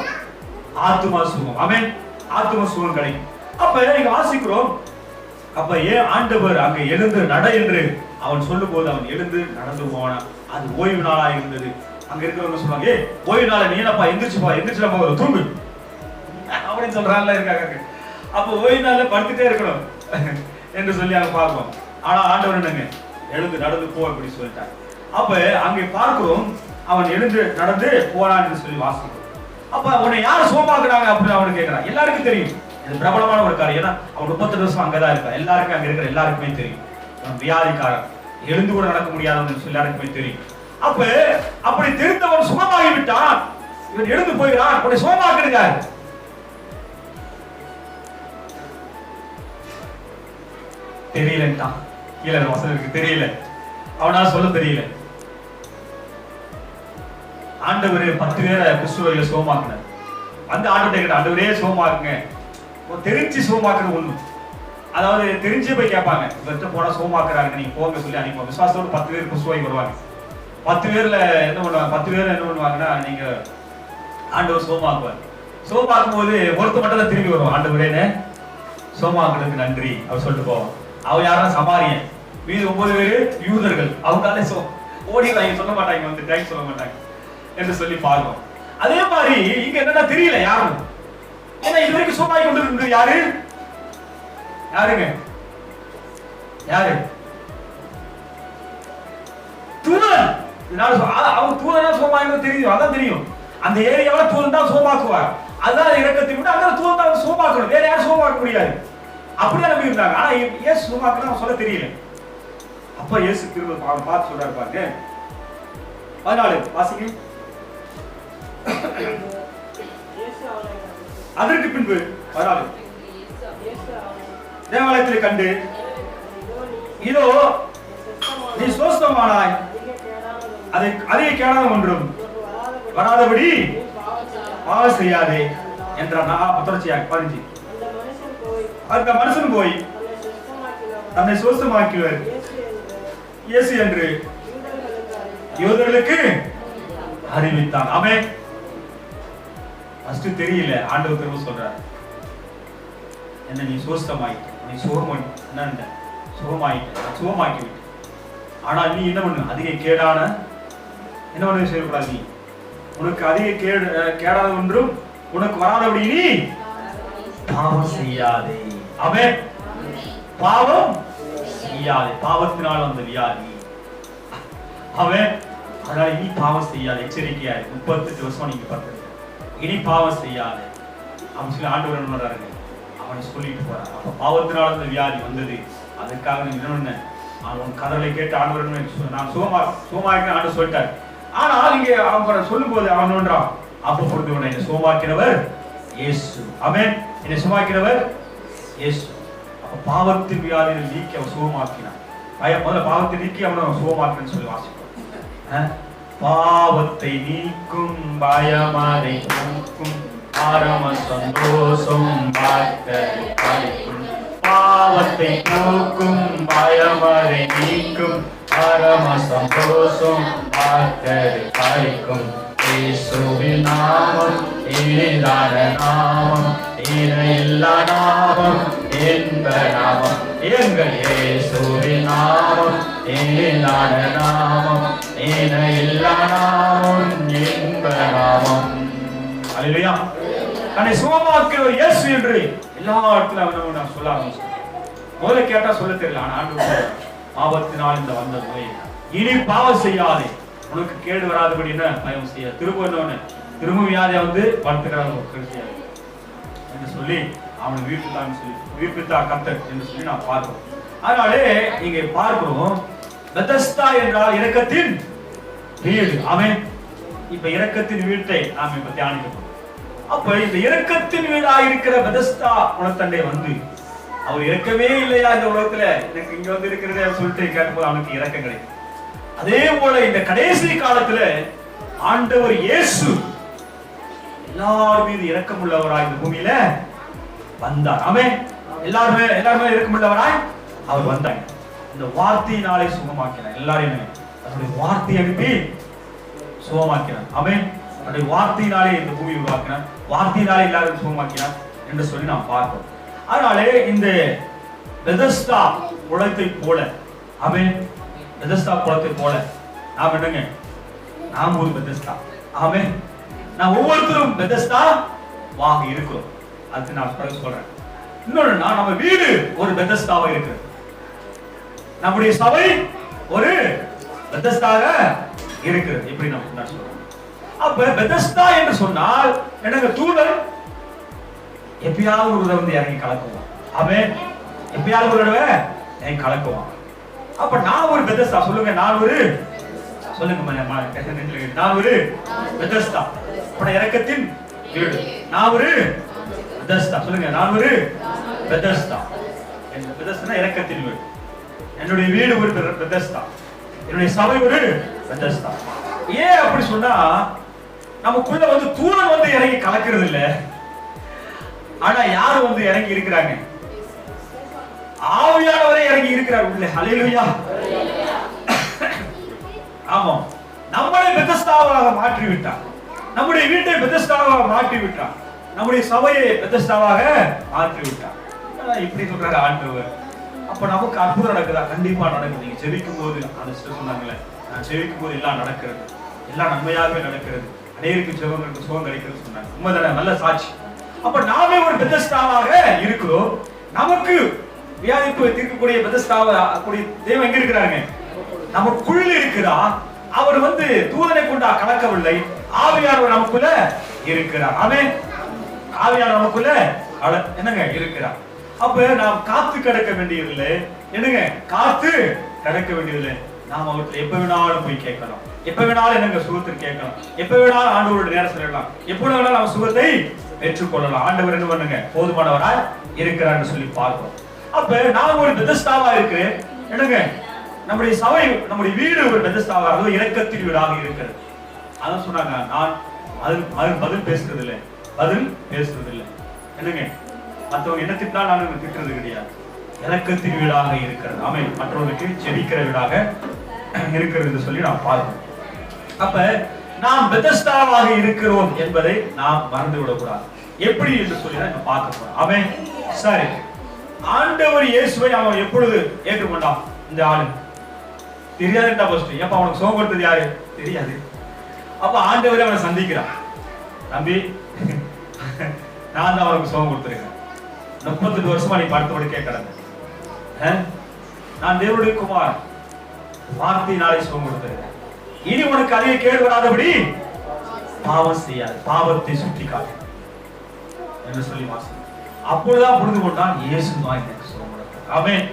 ஆத்துமா சுகம். ஆமென். ஆத்தும சுகம் கிடைக்கும். அப்ப நீங்க வாசிக்கிறோம், அப்ப ஏன் ஆண்டவர் அங்க எழுந்து நட என்று அவன் சொல்லும் போது அவன் எழுந்து நடந்து போனான். அது ஓய்வு நாளா இருந்தது. அங்க இருக்கிறவங்க சொல்லுவாங்க, ஏ ஓய்வு நாள நீ என்னப்பா எந்திரிச்சு நம்ம தூங்கு அப்படின்னு சொல்றாங்கல்ல இருக்காங்க. அப்ப ஓய்வு நாள்ல படுத்துட்டே இருக்கணும் என்று சொல்லி அங்க பார்ப்போம். ஆனா ஆண்டவர் என்னங்க, எழுந்து நடந்து போ அப்படின்னு சொல்லிட்டாங்க. அப்ப அங்கே பார்க்கிறோம், அவன் எழுந்து நடந்து போனான் என்று சொல்லி வாசிக்கிறோம். அப்ப உன்னை யார் சுகமாக்குறாங்க அப்படின்னு அவனு கேட்கிறான். எல்லாருக்கும் தெரியும், இது பிரபலமான ஒரு காரியம். ஏன்னா அவன் 32 வருஷம் அங்கதான் இருக்கான். எல்லாருக்கும் அங்க இருக்கிற எல்லாருக்குமே தெரியும், வியாதிக்காரன், எழுந்து கூட நடக்க முடியாதவன்னு சொல்லி எல்லாருக்குமே தெரியும். அப்ப அப்படி தெரிந்தவன் சுகமாகி விட்டான். இவன் எழுந்து போகிறான், உன்னை சுகமாக்குறாரு. தெரியலன்ட்டான். கீழே வசனம் இருக்கு, தெரியல, அவனால சொல்ல தெரியல. ஆண்டவர் 10 பேரை குஷ்டரோகிகளை சுகமாக்குனார். அந்த ஆண்டவரே ஆண்டவரே சுகமாக்குங்க. தெரிஞ்சு சுகமாக்குறது ஒண்ணு, அதாவது தெரிஞ்சு போய் கேட்பாங்க, இவர்கிட்ட போனா சுகமாக்குறாங்க, நீங்க போங்க சொல்லி அனுப்போம். விசுவாசத்தோடு 10 பேர் குஷ்டரோகி வருவாங்க. 10 பேர்ல என்ன பண்ணுவாங்க, 10 பேர் என்ன பண்ணுவாங்கன்னா, நீங்க ஆண்டவர் சுகமாக்குவார். சுகமாக்கும் போது ஒருத்த மட்டும் தான் திரும்பி வருவான், ஆண்டவரேன்னு சுகமாக்குறதுக்கு நன்றி அவர் சொல்லிட்டு போவான். அவன் யாரும் சமாரியன், மீது 9 பேரு யூதர்கள். அவங்களால ஓடிடுவாங்க, சொல்ல மாட்டாங்க, வந்து டைம் சொல்ல மாட்டாங்க என்று சொல்லி பார்ப்போம். அதே மாதிரி இங்க என்னன்னா தெரியல யாரும். ஏன்னா இதுவரைக்கும் சுகமாகி கொண்டு இருந்தது யாரு? யாருங்க? யாரு? தூதன். அவங்க தூதனா சுகமாகிறது தெரியும், அதான் தெரியும். அந்த ஏரியாவில தூதன் தான் சுகமாக்குவார். அதான் இறக்கத்தை விட்டு அங்க தூதன் தான் சுகமாக்கணும், வேற யாரும் சுகமாக்க முடியாது. அப்படியே நம்பி இருந்தாங்க. ஆனா ஏசு சுகமாக்குனா சொல்ல தெரியல. அப்ப இயேசு திரும்ப பார்த்து சொல்றாரு பாருங்க. 14 வாசிங்க. அதற்கு பின்பு 14 தேவாலயத்தில் கண்டு, இதோ நீ சுஸ்தமானாய், அதை கேடாத ஒன்றும் வராதபடி பாவம் செய்யாதே என்றான். தொடர்ச்சியாக 15 அந்த மனுஷன் போய் தன்னை சுஸ்தமாக்கியவர் இயேசு என்று யூதர்களுக்கு அறிவித்தான். ஆமென். ஃபர்ஸ்ட் தெரியல, ஆண்டவர் திரும்ப சொல்றார், என்ன நீ சுஸ்தமாயிட்ட, நீ சுகமாக்கி விட்டு. ஆனா நீ என்ன பண்ணு, அதிக கேடான என்ன பண்ண செய்யக்கூடாது. நீ உனக்கு அதிக கேடான ஒன்றும் உனக்கு வராதபடி நீ பாவம் செய்யாதே. ஆமென். பாவம் செய்யாதே. பாவத்தினால் அந்த வியாதி. ஆமென். அதனால இனி பாவம் செய்யாத, எச்சரிக்கையா 38 வருஷம் நீங்க பார்த்து இனி பாவம் செய்யாத அப்படின்னு சொல்லி ஆண்டவர் என்ன பண்றாருங்க, அவனை சொல்லிட்டு போறாரு. அப்ப பாவத்தினால அந்த வியாதி வந்தது. அதுக்காக நீ என்ன, அவன் கதலை கேட்டு ஆண்டவர் நான் சுகமாக்க ஆண்டு சொல்லிட்டாரு. ஆனால் இங்கே அவன் சொல்லும் போது அவன் ஒன்றான், அப்ப பொறுத்து என்னை சுகமாக்கினவர் இயேசு. ஆமென். என்னை சுகமாக்கினவர் இயேசு. அப்ப பாவத்தின் வியாதியை நீக்கி அவன் சுகமாக்கினான். முதல்ல பாவத்தை நீக்கி அவனை சுகமாக்குன்னு சொல்லி வாசிப்போம். பாவத்தை நீக்கும் பயமதை போக்கும் பரம சந்தோஷம் பாவத்தை போக்கும் பயமதை நீக்கும் பரம சந்தோஷம் கிடைக்கும் இயேசுவின் நாமம் இனிதான நாமம், இணையில்லா நாமம், இன்ப நாமம். எங்கள் இயேசுவின் நாமம் இனிதான நாமம், இணையில்லா நாமம், இன்ப நாமம். அல்லேலூயா. தன்னை சுகமாக்குற இயேசு என்று எல்லா இடத்துல நான் சொல்ல ஆரம்பிச்சேன். முதல்ல கேட்டா சொல்ல தெரியல. ஆனா ஆண்டவர் பாவத்தினால் இந்த வந்த நோய், இனி பாவம் செய்யாதே, உனக்கு கேடு வராதபடி என்ன பயம் செய்ய, திரும்ப வியாதியா வந்து படுத்துக்கிறாங்க என்று சொல்லி அவனை வீழ்ப்பித்தார் கர்த்தர் என்று சொல்லி நான் பார்க்கிறோம். அதனாலே இங்கே பார்க்கிறோம், பெதஸ்தா என்றால் இரக்கத்தின் வீடு. ஆமென். இப்ப இரக்கத்தின் வீட்டை நாம் இப்ப தியானிக்கிறோம். அப்ப இந்த இரக்கத்தின் வீடாக இருக்கிற பெதஸ்தா குளத்தண்டை வந்து அவர் இறக்கவே இல்லையா இந்த உலகத்துல, எனக்கு இங்க வந்து இருக்கிறதே சொல்லிட்டு கேட்கும்போது அவனுக்கு இரக்கம் கிடைக்கும். அதே போல இந்த கடைசி காலத்துல ஆண்டவர் இயேசு எல்லார் மீது இரக்கம் உள்ளவராய் இந்த பூமியில வந்தார். ஆமென். எல்லாருமே இரக்கம் உள்ளவராய் அவர் வந்தாங்க. இந்த வார்த்தையினாலே சுகமாக்கினார் எல்லாரையுமே. அவருடைய வார்த்தை அனுப்பி சுகமாக்கினார். ஆமென். அவருடைய வார்த்தையினாலே இந்த பூமியை உருவாக்கினார், வார்த்தையினாலே எல்லாரும் சுகமாக்கினார் என்று சொல்லி நாம் பார்க்கிறோம். அதனாலே இந்த பெதஸ்தா குளத்தை போல, ஆமென், பெதஸ்தா குளத்தை போல நாம் என்னங்க, நாம் ஒரு பெதஸ்தா. ஆமென். நாம் ஒவ்வொருத்தரும் பெதஸ்தா வாக இருக்கிறோம். அதுக்கு நான் சொல்றேன். இன்னொன்னு, நம்ம வீடு ஒரு பெதஸ்தாவா இருக்கு, நம்முடைய சபை ஒரு பெதஸ்தாக இருக்கிறது. எப்படி நான் சொல்றேன். அப்ப பெதஸ்தா என்று சொன்னால் என்னங்க, தூதன் எப்பயாவது ஒரு வந்து இறங்கி கலக்குவான். அவன் எப்பயாவது ஒரு தடவை இறங்கி கலக்குவான். அப்ப நான் ஒரு பெதஸ்தா. சொல்லுங்க, நான் ஒரு, சொல்லுங்க, நான் ஒரு பெதஸ்தா. இரக்கத்தின் வீடு. நான் ஒரு பெதஸ்தா. சொல்லுங்க, நான் ஒரு பெதஸ்தா. பெதஸ்தா இரக்கத்தின் வீடு. என்னுடைய வீடு ஒரு பெதஸ்தா, என்னுடைய சபை ஒரு பெதஸ்தா. ஏன் அப்படி சொன்னா, நமக்குள்ள வந்து தூதன் வந்து இறங்கி கலக்கிறது இல்ல, ஆனா யாரு வந்து இறங்கி இருக்கிறாங்க, ஆவியானவரே இறங்கி இருக்கிறார் உள்ள. ஹல்லேலூயா. ஆமா, நம்மளை பெதஸ்தாவாக மாற்றி விட்டார், நம்முடைய வீட்டை பெதஸ்தாவாக மாற்றி விட்டார், நம்முடைய சபையை பெதஸ்தாவாக மாற்றி விட்டார். இப்படி சொல்றாரு ஆண்டவர். அப்ப நமக்கு அற்புதம் நடக்குதா? கண்டிப்பா நடக்குது. நீங்க ஜெபிக்கும் போது அந்த சொன்னாங்களே, நான் ஜெபிக்கும் போது எல்லாம் நடக்கிறது, எல்லாம் நன்மையாகவே நடக்கிறது, அநேருக்கு ஜெபங்களுக்கு சுகம் கிடைக்கிறது சொன்னாங்க. உண்மைதானே? நல்ல சாட்சி. அப்ப நாமே ஒரு பெதஸ்தாவாக இருக்கிறோம். நமக்கு வியாதிப்பு தீர்க்கக்கூடிய பெதஸ்தாவா கூடிய தெய்வம் எங்க இருக்கிறாங்க? நமக்குள்ள இருக்கிறா. அவர் வந்து தூதனை கொண்டா கலக்கவில்லை, ஆவியானவர் நமக்குள்ள இருக்கிறார். ஆமென். ஆவியானவர் நமக்குள்ள என்னங்க இருக்கிறார். அப்ப நாம் காத்து கிடக்க வேண்டியதில்லை, என்னங்க, காத்து கிடக்க வேண்டியதில்லை. நாம் அவர்கிட்ட எப்ப வேணாலும் போய் கேட்கலாம், எப்ப வேணாலும் என்னங்க சுகத்தை கேட்கலாம், எப்ப வேணாலும் ஆண்டவரோட நேரம் சொல்லலாம், எப்ப வேணாலும் நம்ம சுகத்தை பெற்றுக்கொள்ளலாம். ஆண்டவர் என்ன பண்ணுங்க, போதுமானவராய் இருக்கிறார் சொல்லி பார்க்கிறோம். அப்ப நான் ஒரு பெதஸ்தாவா இருக்கிறேன், என்னங்க, நம்முடைய சபை, நம்முடைய வீடு ஒரு பெதஸ்தாவா, அது இரக்கத்தின் வீடாக இருக்கிறது. அதான் சொன்னாங்க, நான் பதில் பேசுறது இல்லை, என்னங்க, மற்றவங்க என்ன திட்டா நான் திட்டுறது கிடையாது, இரக்கத்தின் வீடாக இருக்கிறது. ஆமென். மற்றவர்களுக்கு ஜெபிக்கிற வீடாக இருக்கிறது சொல்லி நாம் பார்க்கிறோம். அப்ப நாம் பெதஸ்தாவாக இருக்கிறோம் என்பதை நாம் மறந்து விடக்கூடாது. எப்படி என்று சொல்லி தான் பார்க்க போறோம். ஆமென். சரி, ஆண்டவர் இயேசுவை அவன் எப்பொழுது ஏற்றுக்கொண்டான்? இந்த ஆளு தெரியாதுட்டா ஃபர்ஸ்ட். எப்ப அவனுக்கு சுகம் கொடுத்தது யாரு? தெரியாது. அப்ப ஆண்டவரே அவனை சந்திக்கிறான். தம்பி, நான் தான் அவனுக்கு சுகம் கொடுத்திருக்கேன், 38 வருஷமா நீ படுத்தபடி கேட்கறேன், நான் தேவனுடைய குமார், வார்த்தையினாலே சுகம் கொடுத்திருக்கேன், இனி உனக்கு அதிக கேடு வராதபடி பாவம் செய்யாது, பாவத்தை சுட்டி காட்டு என்று சொல்லி வாசி. அப்பொழுதுதான் புரிந்து கொண்டான், இயேசு தான் எனக்கு சுகம் கொடுத்தார். ஆமென்.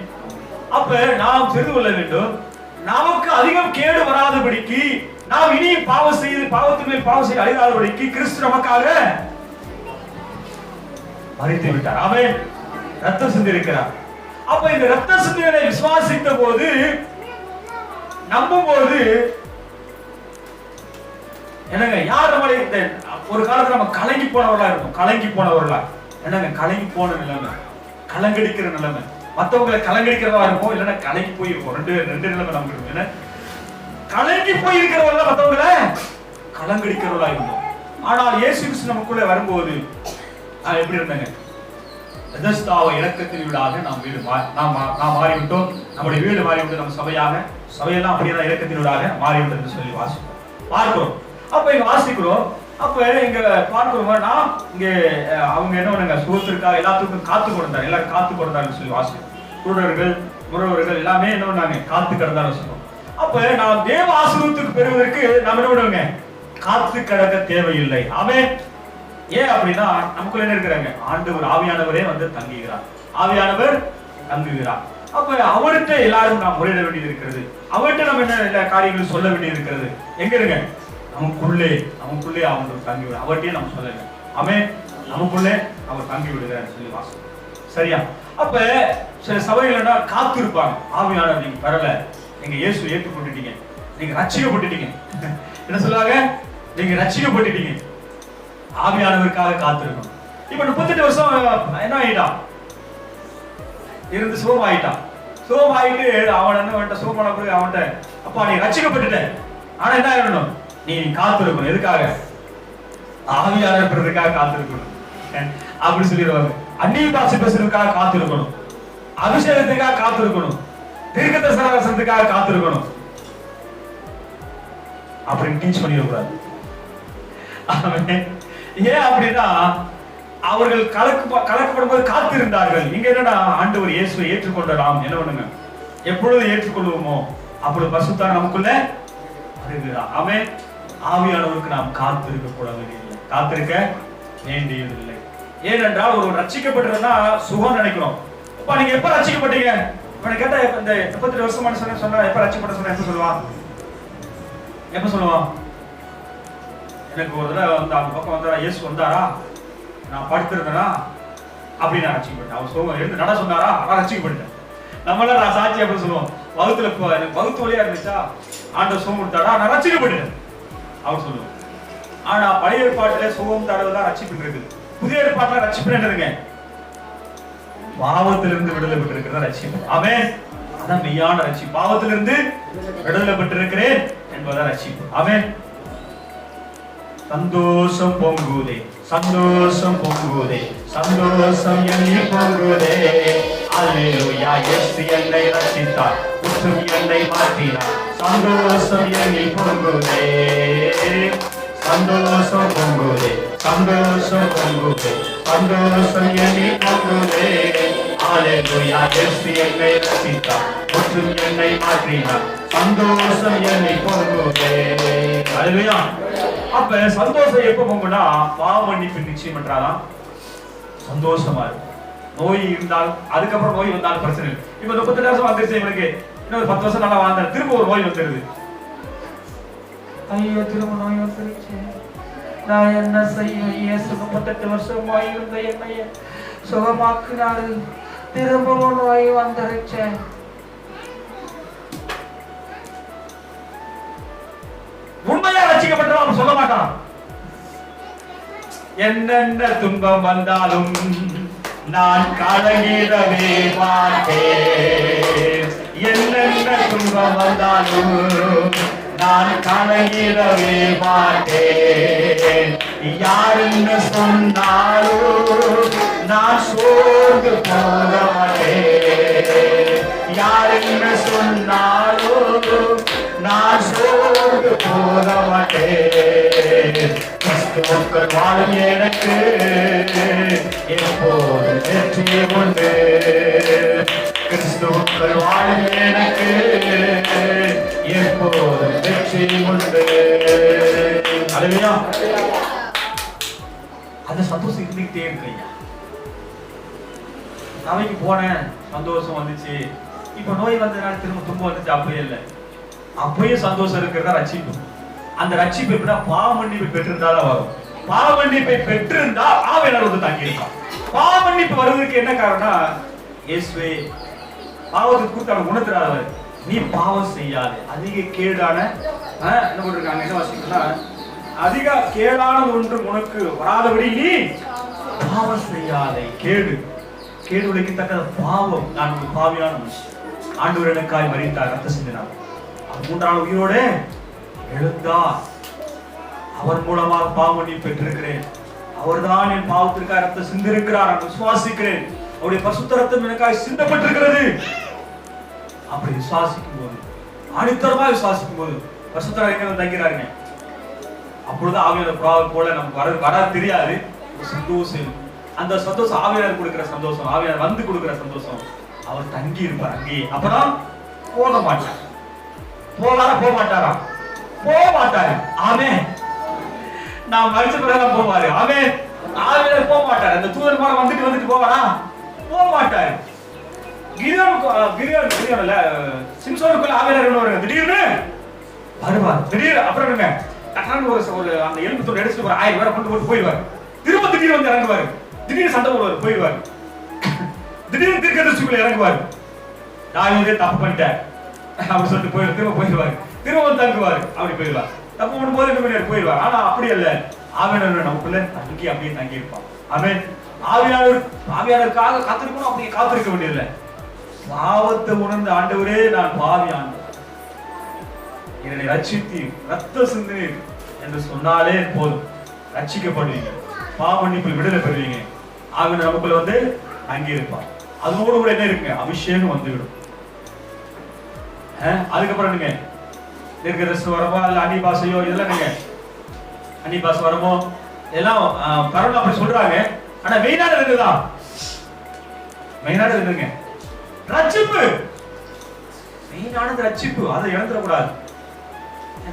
அப்ப நாம் தெரிந்து கொள்ள வேண்டும், நமக்கு அதிகம் கேடு வராதபடிக்கு, நாம் இனி பாவம் செய்து பாவத்தின் மேல் பாவம் செய்ய அழியாதபடிக்கு கிறிஸ்து நமக்காக மரித்து விட்டார். ஆமென். ரத்தம் சிந்தி இருக்கிறார். அப்ப இந்த ரத்த சிந்தையை விசுவாசித்த போது, நம்பும் போது, என்னங்க, யார் நம்மளை ஒரு காலத்துல நம்ம கலங்கி போனவர்களா இருக்கும், என்னங்க, கலங்கி போன நிலைமை, கலங்கடிக்கிற நிலைமை, மற்றவங்களை கலங்கடிக்கிறதா இருக்கும், இல்லைன்னா கலங்கி போயிருக்கும். ரெண்டு நிலைமை நமக்கு இருக்கும். என்ன, கலங்கி போயிருக்கிறவங்க மற்றவங்களை கலங்கடிக்கிறவர்களா இருந்தோம். ஆனால் இயேசு கிறிஸ்து நமக்குள்ள வரும்போது நான் எப்படி இருந்தேங்க? எதஸ்தாவ இலக்கத்தின் வீடாக நாம் வீடு நாம் மாறிவிட்டோம். நம்முடைய வீடு மாறிவிட்டு நம்ம சபையெல்லாம் அப்படியே இலக்கத்தின் வீடாக மாறிவிட்டோம் என்று சொல்லி பார்க்கிறோம். அப்ப இங்க வாசிக்கிறோம். அப்ப இங்க பார்க்கிறோம்னா இங்க அவங்க என்ன பண்ணுங்க, சுகத்திற்காக எல்லாத்துக்கும் காத்து கொடுத்தாங்க, எல்லாரும் காத்து கொடுத்தாங்கன்னு சொல்லி வாசிக்கிறோம். குருடர்கள் முறவர்கள் எல்லாமே என்ன பண்ணாங்க, காத்து கிடந்தாலும் சொல்லுவோம். அப்ப நாம் தேவ ஆசீர்வாதத்துக்கு பெறுவதற்கு நாம் என்ன பண்ணுவோங்க, காத்து கிடக்க தேவையில்லை. ஆமென். ஏன் அப்படின்னா நமக்குள்ள என்ன இருக்கிறாங்க, ஆண்டவர் ஆவியானவரே வந்து தங்குகிறார். ஆவியானவர் தங்குகிறார். அப்ப அவர்கிட்ட எல்லாரும் நாம் முறையிட வேண்டியது இருக்கிறது. அவர்கிட்ட நம்ம என்ன எல்லா காரியங்களும் சொல்ல வேண்டியது இருக்கிறது. எங்க இருங்க, நமக்குள்ளே அவர் தங்கி விட, அவர்கிட்டயே நம்ம சொல்லல. ஆமென். நமக்குள்ளே அவர் தங்கி விடுகிறார் சொல்லி வாசம். சரியா? அப்ப சில சபைகள்னா காத்து இருப்பாங்க. ஆவியானவர் நீங்க வரல, நீங்க இயேசு ஏற்றுக்கொண்டுட்டீங்க, நீங்க ரட்சிக்கப்பட்டுட்டீங்க. என்ன சொல்லுவாங்க, நீங்க ரட்சிக்கப்பட்டுட்டீங்க, ஆவியானவருக்காக காத்திருக்கணும். இப்ப 38 வருஷம் என்ன ஆயிட்டான், இருந்து சுகமாயிட்டான். சுகமாயிட்டு அவன் என்ன சுகமான பிறகு அவன்கிட்ட, அப்பா நீ ரட்சிக்கப்பட்டுட்ட, ஆனா என்ன ஆயிடணும், நீ காத்திருக்கணும். எதுக்காக? ஆவியானவர் பெறதுக்காக காத்திருக்கணும் அப்படி சொல்லிடுவாங்க. அந்நிய பாஷை பேசுறதுக்காக காத்திருக்கணும், அபிஷேகத்துக்காக காத்திருக்கணும், தீர்க்கதரிசனத்துக்காக காத்திருக்கணும் அப்படின்னு டீச் பண்ணிடக்கூடாது. ஏன் அப்படின்னா அவர்கள் கலக்கப்படும் போது காத்திருந்தார்கள். இங்க என்னன்னா ஆண்டவர் இயேசுவை ஏற்றுக்கொண்ட நாம் என்ன பண்ணுங்க, எப்பொழுது ஏற்றுக்கொள்வோமோ அப்பொழுது பரிசுத்தர் நமக்குள்ள வருகிறார். ஆமென். ஆவியானவருக்கு நாம் காத்திருக்க கூட வேண்டியதில்லை, காத்திருக்க வேண்டியதில்லை. ஏனென்றால் ஒரு ரட்சிக்கப்பட்டிருந்தா சுகம் நினைக்கிறோம். அப்ப நீங்க எப்ப ரட்சிக்கப்பட்டீங்க? கேட்டா இந்த 38 வருஷமான சொன்னா எப்ப ரட்சிக்கப்பட்ட சொன்னா எப்ப சொல்லுவான், எப்ப சொல்லுவான்? எனக்கு ஒரு தடவை வந்து அந்த பக்கம் வந்தாரா, இயேசு வந்தாரா, நான் படுத்திருந்தேனா அப்படி நான் ரட்சிக்கப்பட்டேன். அவர் சொல்லுவோம், எழுந்து நட சொன்னாரா, நான் ரட்சிக்கப்பட்டேன். நம்மளாம் நான் சாட்சி அப்படின்னு சொல்லுவோம். வகுத்துல எனக்கு வகுத்து வழியா இருந்துச்சா, ஆண்டவர் சுகம் கொடுத்தாரா, நான் ரட்சிக்கப்பட்டேன் அவர் சொல்லுவோம். ஆனா பழைய ஏற்பாட்டுல சுகம் தரவுதான் ரட்சிப்பு இருக்குது. புதிய ஏற்பாட்டுல ரட்சிப்பு என்னதுங்க, பாவத்திலிருந்து விடுதலை பெற்றிருக்கிறதா ரட்சிப்பு. ஆமென். அதான் மெய்யான ரட்சிப்பு. பாவத்திலிருந்து விடுதலை பெற்றிருக்கிறேன் என்பதா ரட்சிப்பு. ஆமென். சந்தோஷம் பொங்குதே, சந்தோஷம் பொங்குதே, சந்தோஷம் எண்ணி பொங்குதே. அல்லேலூயா, இயேசு என்னை ரட்சித்தார், குற்றம் என்னை மாற்றினார். சந்தோஷம் எண்ணி பொங்குதே, சந்தோஷம் பொங்குதே, சந்தோஷம் பொங்குதே, சந்தோஷம் எண்ணி பொங்குதே. அல்லேலூயா, இயேசு என்னை ரட்சித்தார், குற்றம் என்னை மாற்றினார். சந்தோஷம் எண்ணி பொங்குதே. அல்லேலூயா. அப்ப சந்தோஷம் எப்ப பொங்குனா, பாவ மன்னிப்பு நிச்சயம் என்றாதான் சந்தோஷமா இருக்கும். நோய் இருந்தால் அதுக்கப்புறம் நோய் வந்தாலும் பிரச்சனை இல்லை. இப்ப 38 வருஷம் வந்துருச்சு இவனுக்கு, இன்னொரு 10 வருஷம் நல்லா வாழ்ந்தாரு, திரும்ப ஒரு நோய் வந்துருது. ஐயோ திரும்ப நோய் வந்துருச்சு, நான் என்ன செய்வேன்? இயேசு 38 வருஷமா இருந்த என்னைய சுகமாக்குனாரு, திரும்பவும் நோய் வந்துருச்சு. உண்மையா ரட்சிக்கப்பட்டவன் சொல்ல மாட்டான். என்னென்ன துன்பம் வந்தாலும் நான் கலங்கிடவே மாட்டேன். என்னென்ன துன்பம் வந்தாலும் நான் கலங்கிடவே மாட்டேன். யாருன்னு சொன்னாலும் நான் சோர்ந்து போக மாட்டேன். யாருன்னு சொன்னாலும் நான் சோர்ந்து போக மாட்டேன். கிறிஸ்துவுக்குள் வாழும் எனக்கு எப்போது வெற்றி உண்டு. கிறிஸ்துவுக்குள் வாழும் எனக்கு எப்போது வெற்றி உண்டு. அல்லேலூயா. அந்த சந்தோஷம் இருந்துகிட்டே இருக்கு. சபைக்கு போனேன், சந்தோஷம் வந்துச்சு. இப்ப நோய் வந்ததுனால திரும்ப துன்பம் வந்துச்சு, அப்பயே இல்லை. அப்பயும் சந்தோஷம் இருக்கிறதா ரட்சிப்பு. அந்த ரட்சிப்பு எப்படின்னா பாவ மன்னிப்பை பெற்றிருந்தாதான் வரும். பாவ மன்னிப்பை பெற்றிருந்தா ஆவியானவர் வந்து தங்கி இருக்கான். பாவ மன்னிப்பு வருவதற்கு என்ன காரணம்? இயேசுவே பாவத்துக்கு குறித்து அவன் உணர்த்துறாதவர். நீ பாவம் செய்யாது, அதிக கேடான என்ன போட்டிருக்காங்க, என்ன வாசிக்கணும்னா, அதிக கேடானது ஒன்று உனக்கு வராதபடி நீ பாவம் செய்யாதே. கேடு விளைக்கத்தக்க பாவம். நான் ஒரு பாவியான மனுஷன், ஆண்டவர் எனக்காய் மரித்தார், ரத்த சிந்தினார், 3ஆம் நாள் உயிரோட எழுந்தார். அவர் மூலமாக பாவ மன்னிப்பு பெற்றிருக்கிறேன். அவர்தான் என் பாவத்திற்காக ரத்தம் சிந்திருக்கிறார். நான் விசுவாசிக்கிறேன். அவருடைய பரிசுத்த ரத்தம் எனக்காக சிந்தப்பட்டிருக்கிறது. அப்படி விசுவாசிக்கும் போது, ஆணித்தரமா விசுவாசிக்கும் போது பரிசுத்தர் எங்க வந்து தங்கிறாருங்க. அப்பொழுது ஆவியானவர் புறாவை போல நமக்கு வர தெரியாது. சந்தோஷம், அந்த சந்தோஷம் ஆவியானவர் கொடுக்கிற சந்தோஷம், ஆவியானவர் வந்து கொடுக்கிற சந்தோஷம். அவர் தங்கி இருப்பார் அங்கேயே. அப்பதான் போக மாட்டார். போவாரா? போக மாட்டாரா? போக மாட்டாரு. ஆமென். நான் மரிச்ச பிறகு போவாரு. ஆமென். ஆவியானவர் போக மாட்டாரு. அந்த தூதர் மாதிரி வந்துட்டு போவாரா? போக மாட்டாரு. கிரியோன்ல சிம்சோனுக்குள்ள ஆவியானவர் வருவார். திடீர்னு வருவார். திடீர்னு அப்புறம் என்ன கட்டான ஒரு அந்த எலும்பு தோடு எடுத்துட்டு ஒரு 1000 பேரை கொண்டு போட்டு போயிடுவார். திடீர்னு வந்து இறங்குவார். திடீர்னு சண்டை போடுவார், போயிடுவார். திடீர்னு தீர்க்கதரிசிக்குள்ள இறங்குவார். தாவீதே தப்பு பண்ணிட்டார் அப்படி சொல்லிட்டு போயிடுவார். திரும்ப வந்து தங்குவார். அப்படி போயிடுவார். தப்பு பண்ணும்போது என்ன போயிடுவார். ஆனா அப்படி அல்ல, ஆவியானவர் நமக்குள்ள தங்கி அப்படியே தங்கி இருப்பான். ஆமென். ஆவியானவருக்காக காத்திருக்கணும், அப்படியே காத்திருக்க வேண்டியதில்லை. பாவத்தை உணர்ந்த ஆண்டவரே, நான் பாவி ஆண்டவர், என்னை ரட்சித்து ரத்த சிந்தினீர் என்று சொன்னாலே போதும், ரட்சிக்கப்படுவீங்க, பாவ மன்னிப்பில் விடுதலை பெறுவீங்க. ஆவியானவர் நமக்குள்ள வந்து தங்கி இருப்பான். அதோடு கூட என்ன இருக்குங்க, அபிஷேகம் வந்துவிடும். அதுக்கப்புறம் நீங்க தீர்க்கதரிசி வரமோ இல்ல அந்நிய பாஷையோ இதெல்லாம் நீங்க அந்நிய பாஷை வரமோ எல்லாம் பரவாயில்ல அப்படி சொல்றாங்க. ஆனா மெயினான இருக்குதான், மெயினான இருக்குங்க ரட்சிப்பு. மெயினானது ரட்சிப்பு. அதை இழந்துடக்கூடாது.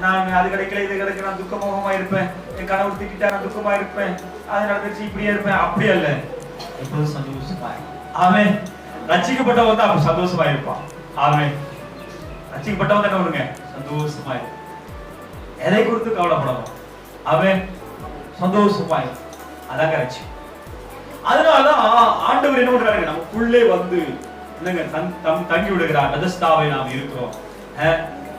நான் அது கிடைக்கல இது கிடைக்கல நான் துக்கமுகமா இருப்பேன், என் கணவர் திட்டா நான் துக்கமா இருப்பேன், அது நடந்துச்சு இப்படியே இருப்பேன், அப்படி அல்ல. எப்போதும் சந்தோஷமா. ஆமென். ரட்சிக்கப்பட்டவன் தான் அப்ப சந்தோஷமா இருப்பான். ஆமென். ரட்சிக்கப்பட்டவன் என்ன பண்ணுங்க, சந்தோஷமா இருக்கும். எதை குறித்து கவலைப்படணும். ஆமென். சந்தோஷமா இருக்கும். அதாங்க ரட்சிப்பு. அதனாலதான் ஆண்டவர் என்ன பண்றாரு, நமக்குள்ளே வந்து என்னங்க தங்கி விடுகிறார். பெதஸ்தாவை நாம் இருக்கிறோம்,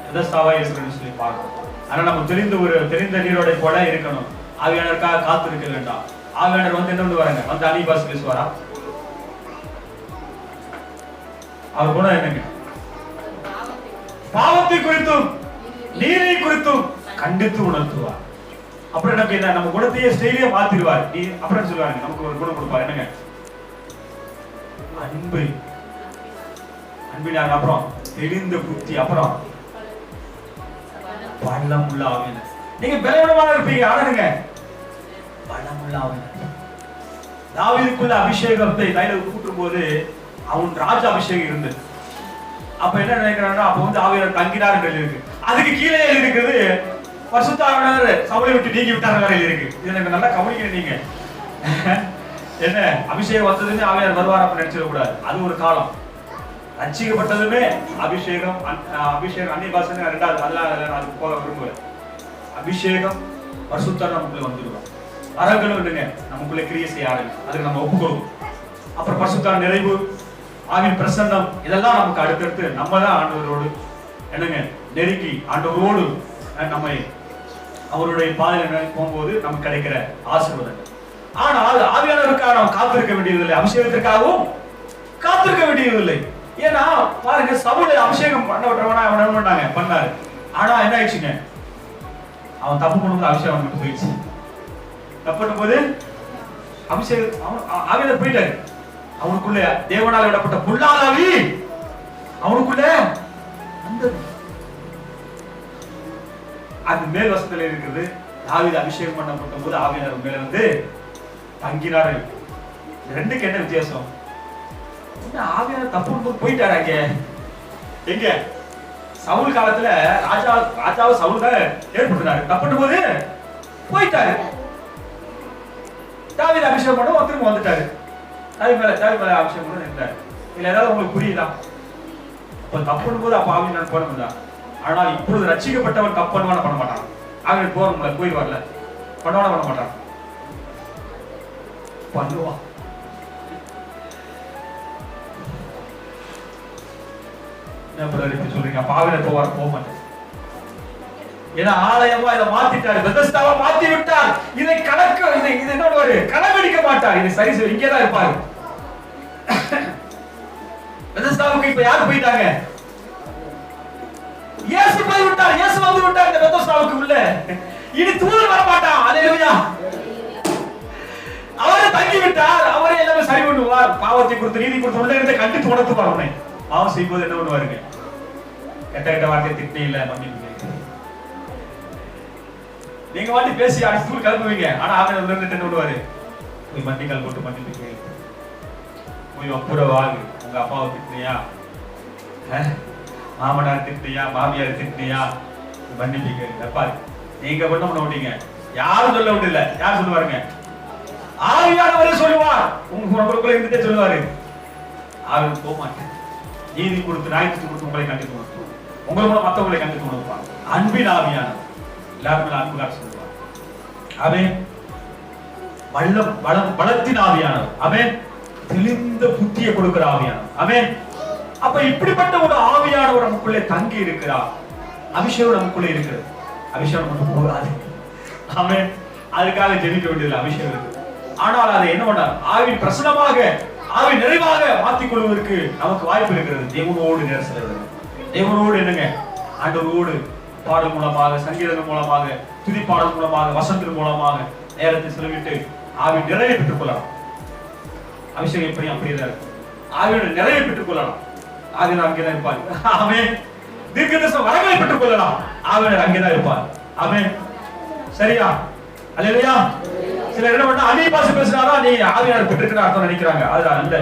பெதஸ்தாவா இருக்கிறோம்னு சொல்லி பார்க்கணும். ஆனா நம்ம தெரிந்த நீரோடை போல இருக்கணும். ஆவியானவருக்காக காத்து இருக்க வேண்டாம். ஆவியானவர் வந்து என்ன பண்ணுவாருங்க, வந்து அந்நிய பாஷை பேசுவாரா? அவர் கூட என்னங்க, பாவத்தை குறித்தும் நீரை குறித்தும் கண்டித்து உணர்த்துவார். அப்புறம் எனக்கு என்ன, நம்ம குணத்தையே ஸ்டைலியே மாத்திடுவார். நீ அப்புறம் சொல்லுவாங்க, நமக்கு ஒரு குணம் கொடுப்பார். என்னங்க, அன்பு, அன்பினார், அப்புறம் தெளிந்த புத்தி, அப்புறம் பலமுள்ள ஆவியானவர். நீங்க பலவீனமாக இருப்பீங்க, ஆனாங்க பலமுள்ள ஆவியானவர். தாவீதுக்குள்ள அபிஷேகத்தை தைலத்துக்கு கூட்டும் போது அவன் ராஜ அபிஷேகம் இருந்தது. அப்ப என்ன நினைக்கிறாங்க, அப்ப வந்து ஆவியானவர் தங்கினார் என்று இருக்கு. அதுக்கு கீழே இருக்கிறது பரிசுத்த ஆவியானவர் சவுலை விட்டு நீங்கி விட்டார் வரையில் இருக்கு. இது எனக்கு நல்லா கவனிக்கணும். நீங்க என்ன அபிஷேகம் வந்ததுமே ஆவியானவர் வருவார் அப்ப நினைச்சிட கூடாது. அது ஒரு காலம். ரட்சிக்கப்பட்டதுமே அபிஷேகம் அந்நிய பாஷை ரெண்டாவது, அதெல்லாம் அது போக விரும்புவேன். அபிஷேகம் பரிசுத்தர் நமக்குள்ள வந்துடுவோம். வரங்களும் இல்லைங்க, நமக்குள்ள கிரியை செய்ய ஆரம்பிக்கும். அதுக்கு நம்ம ஒப்புக்கொள்வோம். அப்புறம் பரிசுத்தான நிறைவு, ஆவின் பிரசன்னம், இதெல்லாம் நமக்கு அடுத்தடுத்து நம்ம தான் ஆண்டவரோடு என்னங்க நெருங்கி ஆண்டவரோடு நம்மை அவருடைய பாதையில போகும்போது நமக்கு கிடைக்கிற ஆசீர்வாதங்கள். ஆனால் ஆவியானவருக்காக நாம் காத்திருக்க வேண்டியதில்லை, அபிஷேகத்திற்காகவும் காத்திருக்க வேண்டியதில்லை. ஏன்னா பாருங்க, சவுலை அபிஷேகம் பண்ணவற்றவனா அவன் என்ன பண்ணாங்க, பண்ணாரு. ஆனா என்ன ஆயிடுச்சுங்க, அவன் தப்பு பண்ணும்போது அபிஷேகம் மட்டும் போயிடுச்சு. தப்பு பண்ணும்போது அபிஷேகம் ஆவியானவர் போயிட்டாரு. அவனுக்குள்ள தேவனால் விடப்பட்ட புல்லாலாவி அவனுக்குள்ள அந்த மேல் வசத்துல இருக்குது. தாவீது அபிஷேகம் பண்ணப்பட்ட போது ஆவியானவர் மேல வந்து தங்கினார்கள். ரெண்டுக்கு என்ன வித்தியாசம்? ஆவியானவர் தப்பு போயிட்டாராங்க. எங்க சவுல் காலத்துல ராஜாவை சவுல் தான் ஏற்படுத்தினாரு. தப்புன்னு போது போயிட்டாரு. தாவீது அபிஷேகம் பண்ண திரும்ப வந்துட்டாரு. தாவி மேல அபிஷேகம் பண்ண நின்றாரு. இல்ல ஏதாவது உங்களுக்கு புரியுதா? அப்ப தப்புன்னு போது அப்ப ஆவியானவர் போனதா? ஆனால் இப்பொழுது ரட்சிக்கப்பட்டவன் தப்பு பண்ணுவான பண்ண மாட்டான். ஆவியானவர் போறோம்ல, போயிடுவார்ல, பண்ணுவான பண்ண மாட்டான், பண்ணுவான். சொல்றீங்க பாவியானவர் போவார், போக மாட்டேன். ஏன்னா ஆலயமா இதை மாத்திட்டாரு, பெதஸ்தாவா மாத்தி விட்டார். இதை இது என்ன கணவெடிக்க மாட்டார். இதை சரி செய்ய இங்கேதான் இருப்பாரு. பெதஸ்தாவுக்கு இப்ப யாரு போயிட்டாங்க? இயேசு போய் விட்டார். இயேசு வந்து விட்டார் இந்த பெதஸ்தாவுக்கு உள்ள. இனி தூதர் வர மாட்டார். அல்லேலூயா. அவரே தங்கி விட்டார், அவரே எல்லாமே சரி பண்ணுவார். பாவத்தை குறித்து நீதி குறித்து உள்ள இருந்த கண்டித்து உணர்த்துவார். அவனை பாவம் செய்யும்போது என்ன பண்ணுவாருங்க? கெட்ட கெட்ட வார்த்தை திட்டே இல்ல மன்னிப்பு. நீங்க வாட்டி பேசி அடிச்சு கிளம்புவீங்க. ஆனா அவன் உள்ள இருந்து என்ன பண்ணுவாரு? போய் மன்னிக்கால் போட்டு மன்னிப்பு கேளு, போய் ஒப்புரவாகு. உங்க அப்பாவை திட்டினியா, மாமனார் திட்டினியா, மாமியார் திட்டினியா, மன்னிப்பு கேளு. அப்பா நீங்க பண்ண விட்டீங்க, யாரும் சொல்ல விடல. யார் சொல்லுவாருங்க? ஆவியானவரே சொல்லுவார். உங்களுக்குள்ள இருந்துட்டே சொல்லுவாரு. அவர் போக மாட்டேன். நீதி கொடுத்து நாய்க்கு கொடுத்து உங்களை கண்டித்து கொடுப்போம், உங்களை மூலம் மற்றவங்களை கண்டித்து கொடுப்பார். அன்பின் ஆவியானவர் எல்லாருமே அன்பு காட்ட சொல்லுவார். அவன் பலத்தின் ஆவியானவர், அவன் தெளிந்த புத்தியை கொடுக்கிற ஆவியானவர், அவன். அப்ப இப்படிப்பட்ட ஒரு ஆவியானவர் நமக்குள்ளே தங்கி இருக்கிறார். அபிஷேகம் நமக்குள்ளே இருக்கிறது. அபிஷேகம் நமக்கு போகாது. அவன் அதுக்காக ஜெபிக்க வேண்டியதில்லை. அபிஷேகம் இருக்கு. ஆனால் அதை என்ன பண்ணார்? ஆவின் பிரசனமாக, ஆவி நிறைவாக மாற்றிக் கொள்வதற்கு நமக்கு வாய்ப்பு இருக்கிறது. தேவனோடு நேரம் செலவிடுறது. தேவனோடு என்னங்க? ஆண்டவரோடு பாடல் மூலமாக, சங்கீதங்கள் மூலமாக, துதிப்பாடல் மூலமாக, வசனத்தின் மூலமாக நேரத்தை செலவிட்டு ஆவி நிறைவை பெற்றுக் கொள்ளலாம். அபிஷேகம் எப்படி? அப்படியே ஆவியோட நிறைவை பெற்றுக் கொள்ளலாம். ஆவியர் அங்கேதான் இருப்பார். ஆமென். தீர்க்கதரிசன வரங்களை பெற்றுக் கொள்ளலாம். ஆவியர் அங்கேதான் இருப்பார். ஆமென். சரியா? அல்லேலூயா. சிலர் என்ன பண்ணா, அந்நிய பாஷை பேசினாதான் நீ ஆவியானவர் பெற்றிருக்கிற அர்த்தம் நினைக்கிறாங்க. அது அல்ல.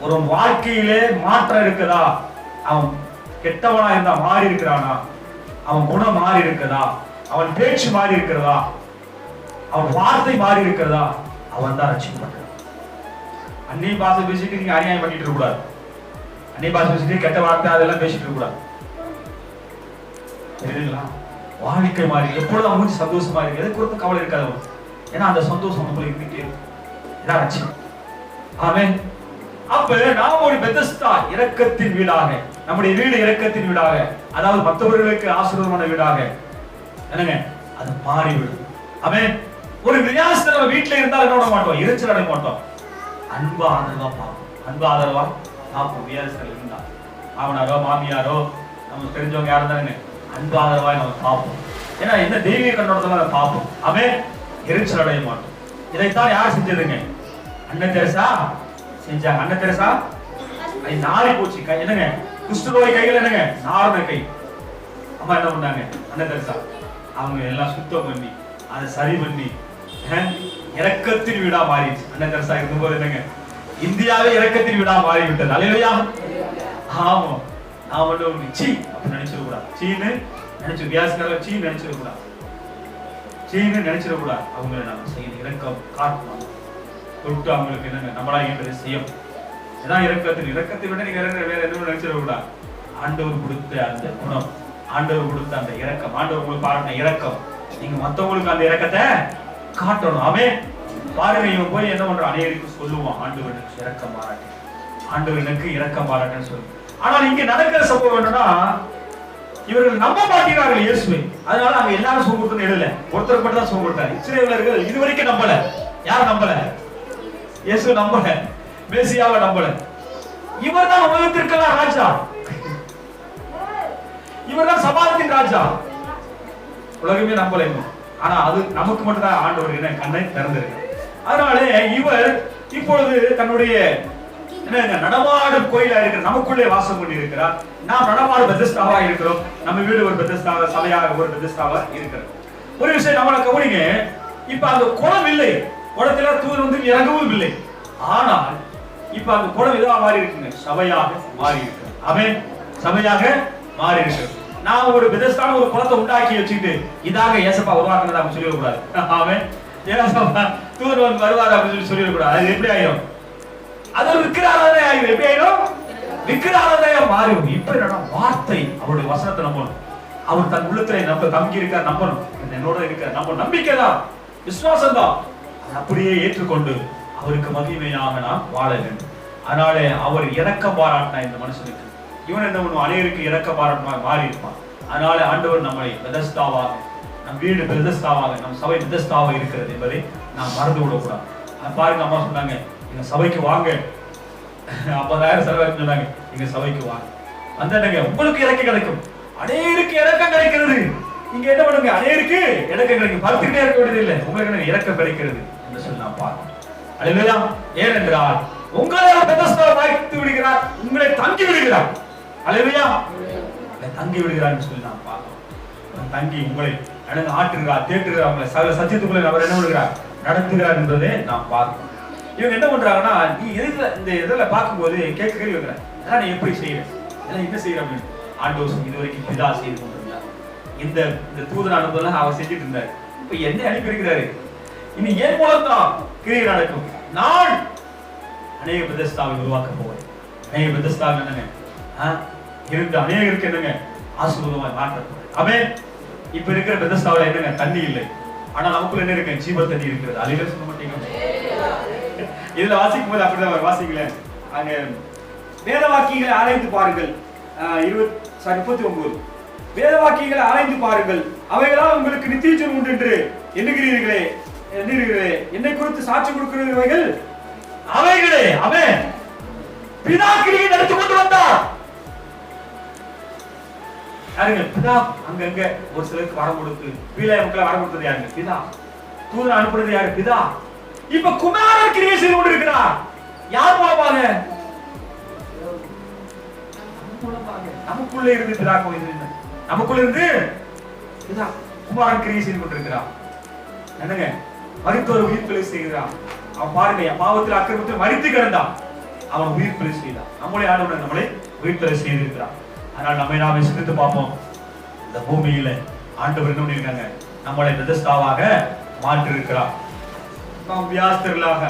ஒரு வாழ்க்கையிலே மாற்றம் இருக்குதா? அவன் கெட்டவனா இருந்தா மாறி இருக்கிறானா? அவன் குணம் மாறி இருக்கிறதா? அவன் பேச்சு மாறி இருக்கிறதா? அவன் வார்த்தை மாறி இருக்கிறதா? அவன் தான் ரட்சிக்கப்பட்டான். அந்நிய பாஷை பேசிட்டு நீங்க அநியாயம் பண்ணிட்டு இருக்க கூடாது. அந்நிய பாஷை பேசிட்டு கெட்ட வார்த்தை அதெல்லாம் பேசிட்டு இருக்க கூடாது. தெரியுங்களா? வாழ்க்கை மாறி எப்பொழுதும் மூஞ்சி சந்தோஷமா இருக்கு. எதை குறித்து கவலை இருக்காது. ஏன்னா அந்த சந்தோஷம் நமக்குள்ள இருந்துட்டே இருக்கும். இதான் ரட்சிப்பு. ஆமென். அப்ப நாம் ஒரு பெத்தஸ்தா இரக்கத்தின் வீடாக, நம்முடைய வீடு இரக்கத்தின் வீடாக, அதாவது மற்றவர்களுக்கு ஆசீர்வாதமான வீடாக என்னங்க அது மாறிவிடும். ஆமென். ஒரு வியாசத்தை நம்ம வீட்டுல இருந்தால் என்ன பண்ண மாட்டோம்? எரிச்சல் அடைய மாட்டோம். அன்பு ஆதரவா பார்ப்போம். அன்பு ஆதரவா பார்ப்போம். வியாசத்தில் இருந்தா மாமனாரோ மாமியாரோ நமக்கு தெரிஞ்சவங்க யாரும் தானே அன்பு ஆதரவா நம்ம பார்ப்போம். ஏன்னா என்ன தெய்வீக கண்ணோட்டத்துல அதை பார்ப்போம். அவன் எரிச்சல் அடைய மாட்டோம். இதைத்தான் யார் செஞ்சதுங்க? அன்னை தெரசா செஞ்சாங்க. அன்னை தெரசா அது நாளை போச்சு. என்னங்க குஷ்டரோகி கைகள் என்னங்க நார்ம கை. அம்மா என்ன பண்ணாங்க? அன்னை தெரசா அவங்க எல்லாம் சுத்தம் பண்ணி அதை சரி பண்ணி இரக்கத்தின் வீடா மாறிடுச்சு. அன்னை தெரசா இருக்கும்போது என்னங்க இந்தியாவே இரக்கத்தின் வீடா மாறி விட்டது. அல்லேலூயா. ஆமா. நான் மட்டும் சீ அப்படி நினைச்சிட கூடாது. சீன்னு நினைச்சு வியாசக்கார சீ நினைச்சிட கூடாது. சீன்னு நினைச்சிட கூடாது. அவங்களை நம்ம செய்யணும். இரக்கம் காட்டணும். தொட்டு அவங்களுக்கு என்னங்க நம்மளா ஏற்றது செய்யும். ஏதான் இரக்கத்தின் இரக்கத்தை விட நீங்க வேற எதுவும் நினைச்சிட கூடாது. ஆண்டவர் கொடுத்த அந்த குணம், ஆண்டவர் கொடுத்த அந்த இரக்கம், ஆண்டவர் உங்களுக்கு பாருங்க இரக்கம், நீங்க மத்தவங்களுக்கு அந்த இரக்கத்தை காட்டணும். ஆமென். பாருங்க இவன் போய் என்ன பண்ற? அநேகருக்கு சொல்லுவான் ஆண்டவருக்கு இரக்கம் பாராட்டு, ஆண்டவர் எனக்கு இரக்கம் பாராட்டுன்னு சொல்லு. ஆனால் இங்க நடக்கிற சம்பவம் என்னன்னா, இவர்கள் நம்ப மாட்டேங்கிறார்கள் இயேசுவை. அதனால அவங்க எல்லாரும் சுகம் கொடுத்து எழுதல, ஒருத்தர் மட்டும் தான் சுகம் கொடுத்தாரு. இஸ்ரவேலர்கள் இதுவரைக்கும் நம்பல. யார் நம்பல? இயேசு நம்பல, மேசியாவை நம்பல. இவர் தான் உலகத்திற்கெல்லாம் ராஜா, இவர் தான் சமாதானத்தின் ராஜா. உலகமே நம்பல. ஆனா அது நமக்கு மட்டும் தான் ஆண்டவர் என்ன கண்ணை திறந்திருக்கு. அதனால இவர் இப்பொழுது தன்னுடைய நடமாடும் கோயிலா இருக்கிற நமக்குள்ளே வாசம் பண்ணி இருக்கிறார். நாம் நடமாடு பெத்தஸ்தாவா இருக்கிறோம். நம்ம வீடு ஒரு பெத்தஸ்தாவா, சபையாக ஒரு பெத்தஸ்தாவா இருக்கிறது. ஒரு விஷயம் நம்மளை கவனிங்க. இப்ப அந்த குளம் இல்லை, குளத்துல தூர் வந்து இறங்கவும் இல்லை. ஆனால் இப்ப அந்த குளம் எதா மாறி இருக்குங்க? சபையாக மாறி இருக்கு. அவன் சபையாக மாறி இருக்கு. நான் ஒரு பெத்தஸ்தான ஒரு குளத்தை உண்டாக்கி வச்சுக்கிட்டு இதாக ஏசப்பா உருவாக்குனதா அப்படி சொல்லிடக்கூடாது. அவன் ஏசப்பா தூர் வந்து வருவார் அப்படின்னு சொல்லிடக்கூடாது. அது எப்படி ஆயிரும்? அது ஒரு விக்கிராராதனை ஆகிடும். எப்படி ஆயிடும்? விக்கிராராதனையா மாறிடும். இப்ப என்னன்னா வார்த்தை, அவருடைய வசனத்தை நம்பணும். அவர் தன் உள்ளத்துல நம்ம தம்பி இருக்கார் நம்பணும். என்னோட இருக்கார் நம்ம நம்பிக்கை தான், விசுவாசம் தான். அப்படியே ஏற்றுக்கொண்டு அவருக்கு மகிமையாக நாம் வாழ வேண்டும். அதனாலே அவர் இரக்கம் பாராட்டினா இந்த மனுஷனுக்கு, இவன் என்ன பண்ணுவான்? அநேகருக்கு இரக்கம் பாராட்டினா மாறி இருப்பான். அதனால ஆண்டவர் நம்மளை பெதஸ்தாவாக, நம் வீடு பெதஸ்தாவாக, நம் சபை பெதஸ்தாவாக இருக்கிறது என்பதை நாம் மறந்து விடக்கூடாது. பாருங்க, அம்மா சொன்னாங்க எங்க சபைக்கு வாங்க, 50,000 செலவாயிரம் சொன்னாங்க. எங்க சபைக்கு வாங்க, அந்த உங்களுக்கு இறக்கம் கிடைக்கும். அநேகருக்கு இறக்கம் கிடைக்கிறது. இங்க என்ன பண்ணுங்க, அநேருக்கு எனக்கு படுத்துக்கிட்டே இருக்க வேண்டியது இல்லை, உங்களுக்கு இறக்கம் கிடைக்கிறது என்று சொல்லி நான் பார்க்கிறேன். அல்லேலூயா. ஏனென்றால் உங்களை பெத்தஸ்தாவில் வைத்து விடுகிறார், உங்களை தங்கி விடுகிறார். அல்லேலூயா. தங்கி விடுகிறார் என்று சொல்லி நான் பார்க்கிறோம். தங்கி உங்களை ஆற்றுகிறார், தேற்றுகிறார், உங்களை சகல சத்தியத்துக்குள்ளே அவர் என்ன பண்ணுகிறார், நடத்துகிறார் என்பதை நாம் பார்க்கிறோம். இவங்க என்ன பண்றாங்கன்னா, நீ இந்த இதில் பார்க்கும்போது கேள்வி வைக்கிறேன், அதான் நீ எப்படி செய்யறேன், என்ன செய்யற அப்படின்னு. ஆண்டவர் இதுவரைக்கும் பிதா செய்து கொண்டிருந்தார், இந்த தூதன் அனுப்பலாம் அவர் செஞ்சுட்டு இருந்தார், இப்ப என்ன அனுப்பி இருக்கிறாரு, இனி ஏன் மூலத்தான் கிரியை நடக்கும். நான் அநேக பெத்தஸ்தாவை உருவாக்க போவேன். அநேக பெத்தஸ்தாவை என்னங்க இருந்து அநேகருக்கு என்னங்க ஆசீர்வாதமாய் மாற்ற போறேன். ஆமென். இப்ப இருக்கிற பெத்தஸ்தாவில் என்னங்க தண்ணி இல்லை, ஆனா நமக்குள்ள என்ன இருக்கு, ஜீவ தண்ணி இருக்கிறது. அழிவே சொல்ல மாட்டீங்க. இதுல வாசிக்கும் போது அப்படிதான் வாசிக்கல, அங்க வேத வாக்கியங்களை ஆராய்ந்து பாருங்கள். 39 வேத வாக்கியங்களை ஆராய்ந்து பாருங்கள், அவைகளால் உங்களுக்கு நித்திய ஜீவன் உண்டு என்று எண்ணுகிறீர்களே, என்னை குறித்து சாட்சி கொடுக்கிறவர்கள் அவைகளே. அவன் பிதா கிரியை நடத்தி கொண்டு வந்தார். யாருங்க பிதா? அங்கங்க ஒரு சிலருக்கு வரம் கொடுத்து பிள்ளை மக்களை வரம் கொடுத்தது யாருங்க? பிதா. தூதன் அனுப்புறது யாரு? பிதா. இப்ப குமாரன் கிரியை செய்து கொண்டிருக்கிறார். யார் மூலமாக? நமக்குள்ள இருந்து பிதா கோயில், நமக்குள்ள இருந்து பிதா குமாரன் கிரியை செய்து கொண்டிருக்கிறார். என்னங்க மரித்தோர் உயிர்ப்பிழை செய்கிறான். அவன் பாருங்க, பாவத்தில் அக்கிரமத்தில் மரித்து கிடந்தான், அவன் உயிர்ப்பிழை செய்தான். நம்மளே ஆண்டவர் நம்மளை உயிர்ப்பிழை செய்திருக்கிறான். அதனால நாம சிந்தித்து பார்ப்போம். இந்த பூமியில ஆண்டவர் என்ன பண்ணிருக்காங்க, நம்மளை பெத்தஸ்தாவாக மாற்றி இருக்கிறார். நாம் வியாஸ்தர்களாக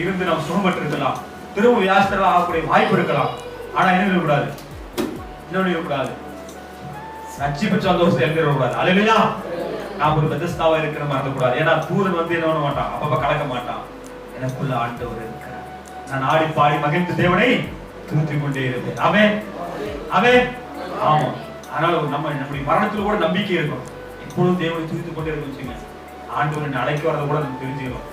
இருந்து நாம் சுகமற்று இருக்கலாம், திரும்ப வியாஸ்தர்களாக ஆகக்கூடிய வாய்ப்பு இருக்கலாம். ஆனா என்ன இருக்கக்கூடாது, இன்னொன்னு இருக்கக்கூடாது, ரட்சிப்பு சந்தோஷத்தை எழுதிடக்கூடாது. அல்லேலூயா. நாம் ஒரு பெத்தஸ்தாவா இருக்கிற மறந்துக்கூடாது. ஏன்னா தூதன் வந்து என்ன பண்ண மாட்டான், அப்பப்ப கலக்க மாட்டான். எனக்குள்ள ஆண்டவர் இருக்கிறார், நான் ஆடி பாடி மகிழ்ந்து தேவனை துதித்துக் கொண்டே இருப்பேன். ஆமென். ஆமென். ஆமா. அதனால நம்முடைய மரணத்துல கூட நம்பிக்கை இருக்கும். எப்பொழுதும் தேவனை துதித்துக் கொண்டே இருக்கும். ஆண்டவர் அழைக்க வரத கூட நம்ம தெரிஞ்சுக்கிறோம்.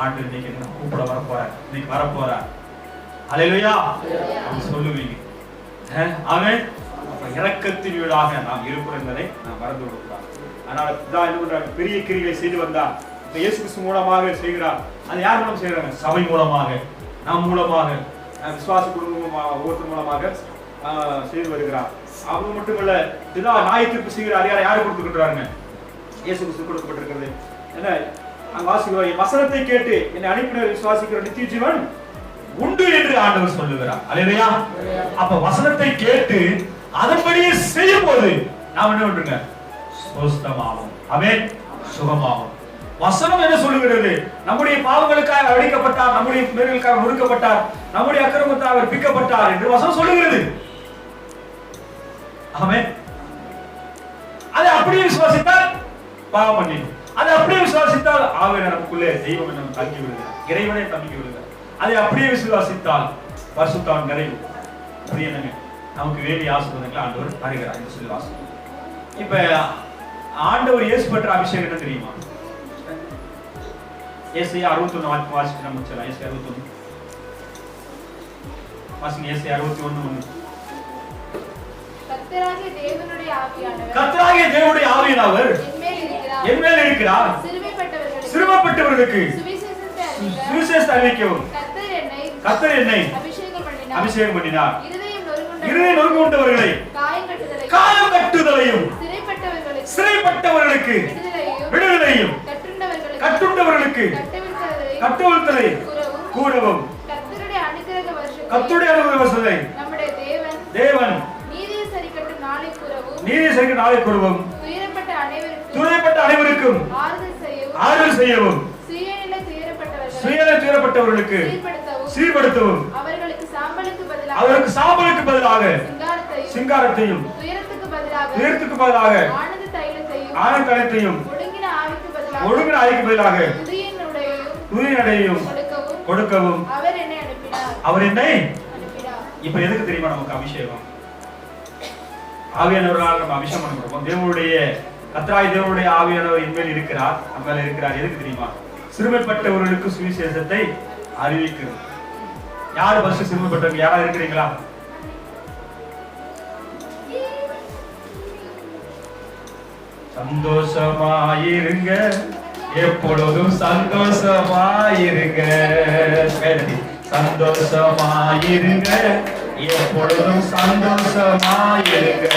ஆண்டவர் இன்னைக்கு கூப்பிட வரப்போறார், இன்னைக்கு வரப்போறார். அல்லேலூயா அப்படி சொல்லுவீங்க. ஆமென். இரக்கத்தின் வீடாக நாம் இருக்கிறோம் என்பதை நாம் மறந்து விடக்கூடாது. அதனால பிதா என்ன பண்றாங்க, பெரிய கிரிகளை செய்து வந்தார். இயேசு கிறிஸ்து மூலமாக செய்கிறார். அது யார் மூலம் செய்யறாங்க? சபை மூலமாக, நம் மூலமாக, விசுவாச குடும்பமாக, ஒவ்வொருத்தர் மூலமாக செய்து வருகிறார். அவங்க மட்டுமல்ல, பிதா நியாயத்தீர்ப்பு செய்கிறார். யார் கொடுத்துக்கிட்டாருங்க? இயேசு கிறிஸ்து கொடுக்கப்பட்டிருக்கிறது. என்ன அங்க வாசிக்கிறோம், வசனத்தை கேட்டு என்னை அனுப்பினர் விசுவாசிக்கிற நித்திய ஜீவன் உண்டு என்று ஆண்டவர் சொல்லுகிறார். அல்லேலூயா. அப்ப வசனத்தை கேட்டு அதன்படியே செய்யும் போது நாம் என்ன பண்றோங்க, சுஸ்தமாகும். ஆமென். சுகமாகும். வசனம் என்ன சொல்லுகிறது? நம்முடைய பாவங்களுக்காக அடிக்கப்பட்டார், நம்முடைய மீறலுக்காக நொறுக்கப்பட்டார், நம்முடைய அக்கிரமத்தால் அவர் பிக்கப்பட்டார் என்று வசனம் சொல்லுகிறது. ஆமென். அதை அப்படியே விசுவாசித்தால் பாவம் மன்னிப்பு, அதை அப்படியே விசுவாசித்தால் ஆவியானவர் நமக்குள்ளே தெய்வம் என்ன தங்கி விடுகிறார், இறைவனே தங்கி விடுகிறார். அதை அப்படியே விசுவாசித்தால் பரிசுத்தம் நிறைவு. அப்படி என்னங்க நமக்கு வேண்டிய ஆசீர்வாதங்களை ஆண்டவர் தருகிறார் என்று சொல்லி வாசிக்கிறோம். இப்ப ஆண்டவர் இயேசு பெற்ற அபிஷேகம் என்ன தெரியுமா? ஏசாயா 61 வாசிச்சு நம்ம சொல்லலாம். ஏசாயா 61 வாசிங்க. ஏசாயா 61:1.
கர்த்தராகிய தேவனுடைய
ஆவியானவர் என்மேல் இருக்கிறார், சிறுமைப்பட்டவர்களுக்கு சுவிசேஷத்தை அறிவிக்கவும் கர்த்தர் என்னை அபிஷேகம் பண்ணினார். இருதயம் நொறுங்குண்டவர்களை காயம் கட்டுதலையும், சிறைப்பட்டவர்களுக்கு விடுதலையும், கட்டுண்டவர்களுக்கு கட்டுவிழ்த்தலை கூறவும். கர்த்தருடைய அனுக்கிரக வருஷத்தை தேவன் நீதி சரிக்கட்டும் நாளை கூறவும், துயரப்பட்ட அனைவருக்கும் ஆறுதல் செய்யவும், சுயநல துயரப்பட்டவர்களுக்கு சீர்படுத்தவும், அவருக்கு சாம்பலுக்கு பதிலாக சிங்காரத்தையும், துயரத்துக்கு பதிலாக ஆனந்த தைலத்தையும், ஒழுங்கின ஆவிக்கு பதிலாக துதியடையும் கொடுக்கவும் அவர் என்னை. இப்ப எதுக்கு தெரியுமா நமக்கு அபிஷேகம்? ஆவியானவரால் நம்ம அபிஷேகம் பண்ணப்படுவோம். தேவனுடைய கர்த்தராகிய தேவனுடைய ஆவியானவர் என்மேல் இருக்கிறார், நம்ம மேல இருக்கிறார். எதுக்கு தெரியுமா? சிறுமைப்பட்டவர்களுக்கு சுவிசேஷத்தை அறிவிக்கிறது. யாரு பஸ் சிறுமைப்பட்டவங்க? யாரா இருக்கிறீங்களா? சந்தோஷமாயிருங்க, எப்பொழுதும் சந்தோஷமாயிருங்க. சந்தோஷமாயிருங்க, எப்பொழுதும் சந்தோஷமாயிருங்க.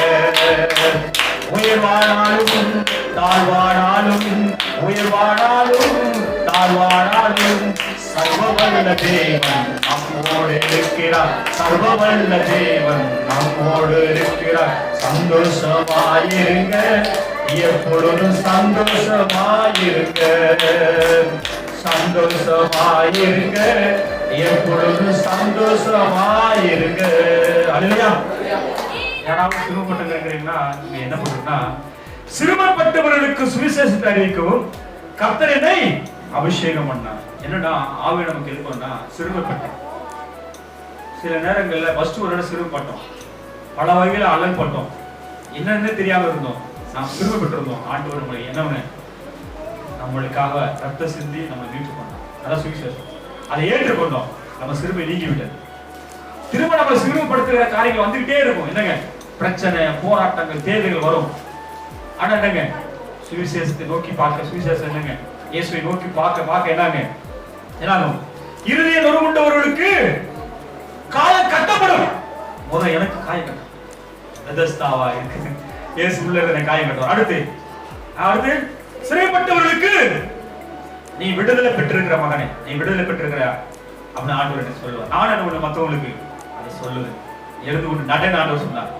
உயர்வானாலும் தாழ்வானாலும், உயர்வானாலும் தாழ்வானாலும், சர்வவல்ல தேவன் நம்மோடு இருக்கிறார். சர்வவல்ல தேவன் நம்மோடு இருக்கிறார். சந்தோஷமாயிருங்க, எப்பொழுதும் சந்தோஷமாயிருங்க. சந்தோஷமாயிருங்க, எப்பொழுதும் சந்தோஷமாயிருங்க. அல்லேலூயா. யாராவது சிறுமப்பட்டு இருக்கிறீங்கன்னா நீங்க என்ன பண்றீங்கன்னா, சிறுமப்பட்டவர்களுக்கு சுவிசேஷத்தை அறிவிக்கவும் கர்த்தர் என்னை அபிஷேகம் பண்ணார். என்னன்னா ஆவி நமக்கு இருக்கோம்னா சிறுமப்பட்டோம். சில நேரங்கள்ல ஃபர்ஸ்ட் ஒரு இடம் சிறுமப்பட்டோம், பல வகையில அலல் பட்டோம், என்னன்னு தெரியாம இருந்தோம். நாம் சிறுமப்பட்டிருந்தோம். ஆண்டவர் நம்மளை என்னவனு நம்மளுக்காக ரத்த சிந்தி நம்ம மீட்டு பண்ணோம். அதான் சுவிசேஷம். அதை ஏற்றுக்கொண்டோம், நம்ம சிறுமை நீங்கி விட்டது. திரும்ப நம்ம சிறுமைப்படுத்துகிற காரியங்கள் வந்துகிட்டே இருக்கும். என்னங்க பிரச்சனை, போராட்டங்கள், தேவைகள் வரும். ஆனா என்னங்க சுவிசேஷத்தை நோக்கி பார்க்க, சுவிசேஷம் என்னங்க இயேசுவை நோக்கி பார்க்க பார்க்க என்னங்க என்னாகும்? இருதய நொறுங்குண்டவர்களுக்கு காயம் கட்டப்படும். முதல்ல எனக்கு காயம் கட்டும். பெதஸ்தாவா இருக்கு, இயேசு உள்ள இருக்கிற காயம் கட்டும். அடுத்து சிறைப்பட்டவர்களுக்கு நீ விடுதலை பெற்றிருக்கிற மகனே, நீ விடுதலை பெற்றிருக்கிற அப்படின்னு ஆண்டவர் சொல்லுவார். நான் என்ன மற்றவங்களுக்கு அதை சொல்லுவேன். எழுந்து கொண்டு நடன ஆண்டவர் சொன்னார்,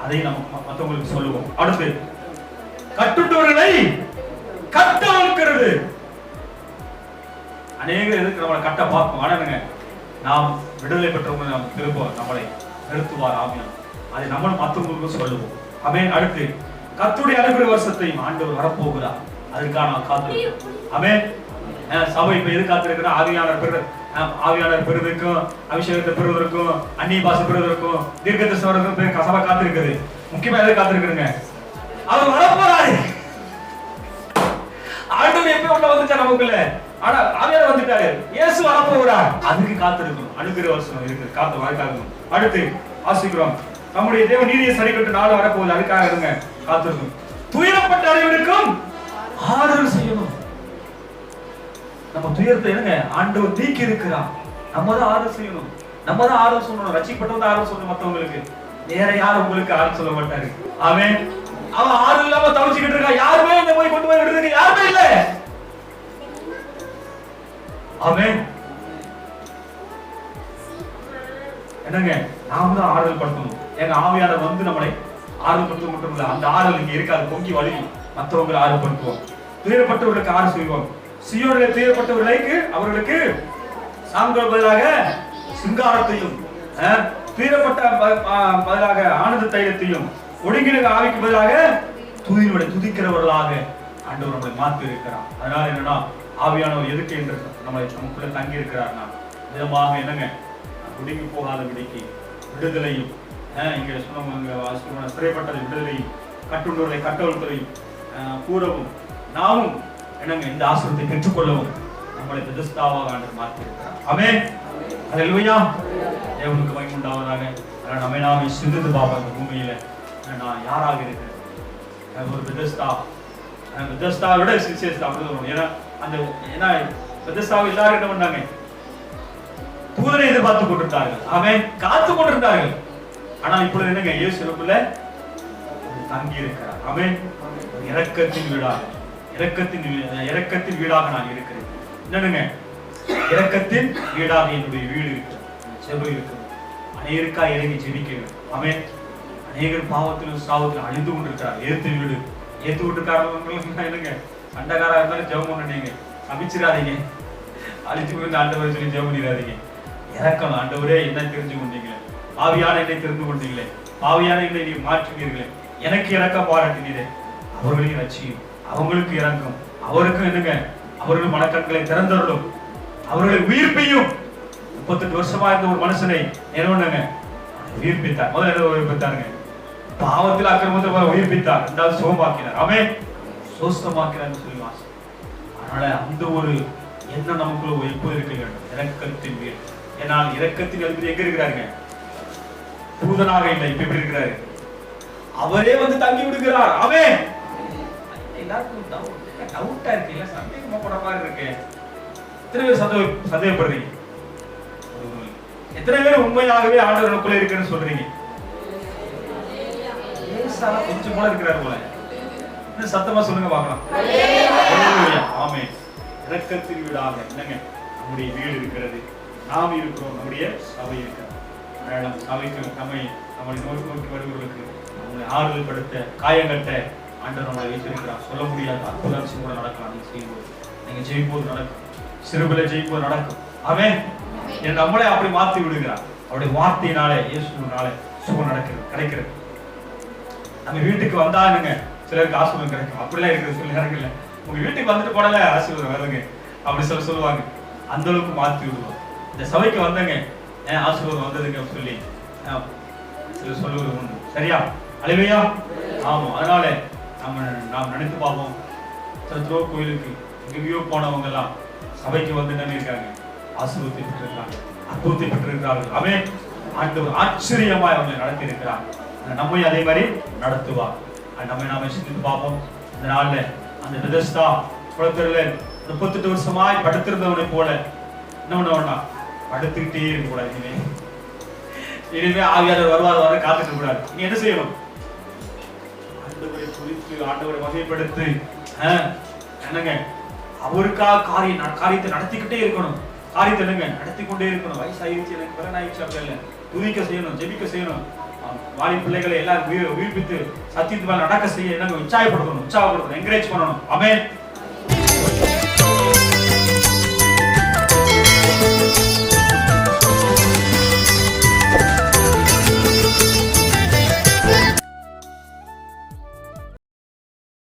அதை நம்ம மற்றவங்களுக்கு சொல்லுவோம். அடுத்து கட்டுண்டவர்களை கட்ட வைக்கிறது. அநேக எதுக்கு நம்மளை கட்ட பார்ப்போம். ஆனாங்க நாம் விடுதலை பெற்றவங்க நம்ம திரும்ப நம்மளை நிறுத்துவார் ஆவியானவர். அதை நம்மளும் மற்றவங்களுக்கும் சொல்லுவோம். ஆமென். அடுத்து கர்த்தருடைய அனுகிரக வருஷத்தையும் ஆண்டவர் வரப்போகிறார், அதுக்காக நான் காத்திருக்கோம். ஆமென். சபை இப்ப எது காத்திருக்கிறா? ஆவியாளர் பெறுவதற்கும், அபிஷேகத்தை பெறுவதற்கும், அந்நிய பாஷை பெறுவதற்கும், தீர்க்க தரிசனம் சபை காத்திருக்குது. முக்கியமா எதை காத்திருக்குதுங்க? அவர் வரப்போறாரு. ஆண்டவர் எப்ப உள்ள வந்துட்டா நமக்குள்ள, ஆனா ஆவியாளர் வந்துட்டாரு, இயேசு வரப்போகிறார், அதுக்கு காத்திருக்கணும். அனுகிரக வருஷம் இருக்கு, காத்து வாழ்க்காகணும். அடுத்து வாசிக்கிறோம், நம்முடைய தேவ நீதியை சரி கட்டு நாள் வரப்போகுது, அதுக்காக இருங்க காத்திருக்கணும். துயரப்பட்ட அனைவருக்கும் ஆறுதல் செய்யணும். நம்ம துயரத்தை என்னங்க ஆண்டவர் நீக்கி இருக்கிறார், நம்ம தான் ஆறுதல் செய்யணும். நம்ம தான் ஆறுதல் சொல்லணும். ரட்சிக்கப்பட்டவங்க ஆறுதல் சொல்லணும் மற்றவங்களுக்கு, வேற யாரும் உங்களுக்கு ஆறுதல் சொல்ல மாட்டாரு. அவன் அவன் ஆறுதல் இல்லாம தவிச்சுக்கிட்டு இருக்கா, யாருமே இந்த போய் கொண்டு போய் விடுறதுக்கு யாருமே இல்ல. அவன் என்னங்க நாம தான் ஆறுதல் படுத்தணும். எங்க ஆவியானவர் வந்து நம்மளை ஆறுதல் படுத்த மட்டும் இல்ல, அந்த ஆறுதல் இங்க இருக்காது, பொங்கி வழி மற்றவங்களை ஆறுதல் படுத்துவோம். துயரப்பட்டவர்களுக்கு ஆறு செய்வோம். சியோனிலே துயரப்பட்டவர்களுக்கு அவர்களுக்கு சாம்பல் பதிலாக சிங்காரத்தையும், துயரப்பட்ட பதிலாக ஆனந்த தைலத்தையும், ஒடுங்கின ஆவிக்கு பதிலாக துதிக்கிறவர்களாக ஆண்டவர் நம்மளை மாற்றி இருக்கிறார். அதனால என்னன்னா ஆவியானவர் எதுக்கு என்று நம்மளை நமக்குள்ள தங்கி இருக்கிறார்னா விதமாக என்னங்க ஒடுங்கி போகாத விடைக்கு விடுதலையும், இங்க சொன்ன சிறைப்பட்டதை விடுதலையும், கட்டுண்டவர்களை கட்டவர்களையும் கூறவும், நாமும் என்னங்க இந்த ஆசீர்வாதத்தை பெற்றுக்கொள்ளவும் நம்மளை பெதஸ்தாவாக ஆண்டவர் மாற்றி இருக்கிறார். ஆமென். அல்லேலூயா. தேவனுக்கு மகிமை உண்டாவதாக. அதனால நம்மை நாமே சிந்தித்து பார்ப்போம், இந்த பூமியில நான் யாராக இருக்கிறேன். ஒரு பெதஸ்தாவை விட விசேஷத்தை அப்படி சொல்லணும். ஏன்னா அந்த ஏன்னா பெதஸ்தாவை எல்லாரும் என்ன பண்ணாங்க? தூதரை எதிர்பார்த்து கொண்டிருந்தார்கள். அவன் காத்து கொண்டிருந்தார்கள். ஆனால் இப்பொழுது என்னங்க இயேசுக்குள்ள தங்கி இருக்கிறார். அவன் இரக்கத்தின் வீடாக, இரக்கத்தின் வீடாக நான் இருக்கிறேன். என்னங்க இரக்கத்தின் வீடாக என்னுடைய வீடு இருக்கிறது, செபை இருக்கிறது. அநேகருக்கா இறங்கி ஜெபிக்க வேண்டும். அவன் அநேகர் பாவத்திலும் சாவத்திலும் அழிந்து கொண்டிருக்கிறார். ஏத்து வீடு ஏத்து கொண்டிருக்காரங்க என்னங்க சண்டைக்காரா இருந்தாலும் ஜெபம் பண்ணீங்க, சமைச்சிடாதீங்க, அழிச்சு கொண்டு ஆண்டவரை சொல்லி ஜெபம் பண்ணிடாதீங்க. இறக்கணும். ஆண்டவரே என்ன தெரிஞ்சு கொண்டீங்களே, பாவியான என்னை தெரிந்து கொண்டீங்களே, பாவியான என்னை நீ மாற்றினீர்களே, எனக்கு இறக்கம் பாராட்டினீரே, அவர்களையும் ரட்சியும், அவங்களுக்கு இறங்கும், அவருக்கும் என்னங்க அவர்கள் மனக்கண்களை திறந்தருளும், அவர்களை உயிர்ப்பையும். 38 வருஷமா இருந்த ஒரு மனுஷனை என்ன பண்ணாங்க? உயிர்ப்பித்தார். முதல்ல உயிர்ப்பித்தாருங்க, பாவத்தில் அக்கிரமத்தில் உயிர்ப்பித்தார். ரெண்டாவது சுகமாக்கினார். அவன் சுஸ்தமாக்கிறான்னு சொல்லி வாசி. அதனால அந்த ஒரு எண்ணம் நமக்குள்ள எப்போது இருக்க வேண்டும்? இரக்கத்தின் வீடு. ஏன்னால் இரக்கத்தின் அதிபதி எங்க இருக்கிறாருங்க? தூதனாக இல்லை, இப்ப எப்படி இருக்கிறாரு? அவரே வந்து தங்கி விடுகிறார். அவன் எல்லாருக்கும் டவுட்டா இருக்கு, இல்ல சந்தேகமா போற மாதிரி இருக்கு. எத்தனை பேர் சந்தேகப்படுறீங்க? எத்தனை பேர் உண்மையாகவே ஆண்டவர் நமக்குள்ள இருக்குன்னு சொல்றீங்க? ஏசால கொஞ்சம் போல இருக்கிறார் போல. இன்னும் சத்தமா சொல்லுங்க பார்க்கலாம். ஹalleluya, ஆமென். இரக்கத்தின் வீடாக என்னங்க நம்முடைய வீடு இருக்கிறது, நாம் இருக்கிறோம், நம்முடைய சபை இருக்கிறது. அதனால சபைக்கு நம்மை நோக்கி வருவர்களுக்கு நம்மளை ஆறுதல் படுத்த, காயங்கட்ட ஆண்டவர் நம்மளை வைத்திருக்கிறார். சொல்ல முடியாத அற்புதம் கூட நடக்கலாம். நீங்க செய்யும்போது, நீங்க ஜெயிப்போது நடக்கும், சிறுபிள்ளை ஜெயிப்போது நடக்கும். ஆமென். நம்மளே அப்படி மாற்றி விடுகிறார். அவருடைய வார்த்தையினாலே, இயேசுவினாலே சுகம் நடக்கிறது, கிடைக்கிறது. நம்ம வீட்டுக்கு வந்தானுங்க சிலருக்கு ஆசீர்வாதம் கிடைக்கும். அப்படிலாம் இருக்குது சில நேரங்கள்ல. உங்க வீட்டுக்கு வந்துட்டு போனாலே ஆசீர்வாதம் வருங்க அப்படி சொல்லுவாங்க. அந்த அளவுக்கு மாற்றி விடுவோம். இந்த சபைக்கு வந்தங்க ஆசீர்வாதம் வந்ததுங்க சொல்லி சிலர் சொல்லுவது உண்டு. சரியா? அல்லேலூயா. ஆமா. அதனால நாம் நினைத்து பார்ப்போம். சத்ரோ கோயிலுக்கு எங்கேயோ போனவங்க எல்லாம் சபைக்கு வந்து என்ன இருக்காங்க? ஆசீர்வாதத்தை பெற்றிருக்காங்க, அற்புதத்தை பெற்றிருக்கிறார்கள். ஆமென். ஆண்டவர் ஆச்சரியமாய் அவங்களை நடத்தி இருக்கிறார். நம்மை அதே மாதிரி நடத்துவார். நாம சிந்தித்து பார்ப்போம். இந்த நாள்ல அந்த பெதெஸ்தா குளத்துல 38 வருஷமாய் படுத்திருந்தவனை போல என்ன பண்ணுவோம்னா படுத்துக்கிட்டே இருக்க கூடாது. இனிமே ஆவியாளர் வருவார் வர காத்துக்க கூடாது. நீ என்ன செய்யணும்? ஆண்டவரை குறித்து, ஆண்டவரை வகைப்படுத்து, என்னங்க அவருக்காக காரியத்தை நடத்திக்கிட்டே இருக்கணும். காரியத்தை என்னங்க நடத்தி கொண்டே இருக்கணும். வயசாயிருச்சு, எனக்கு பிறனாயிடுச்சு அப்படி இல்லை, துதிக்க செய்யணும், ஜெபிக்க செய்யணும். வாலி பிள்ளைகளை எல்லாம் உயிர்ப்பித்து சத்தியத்து மேல நடக்க செய்ய என்னங்க உற்சாகப்படுத்தணும், என்கரேஜ் பண்ணணும். ஆமென்.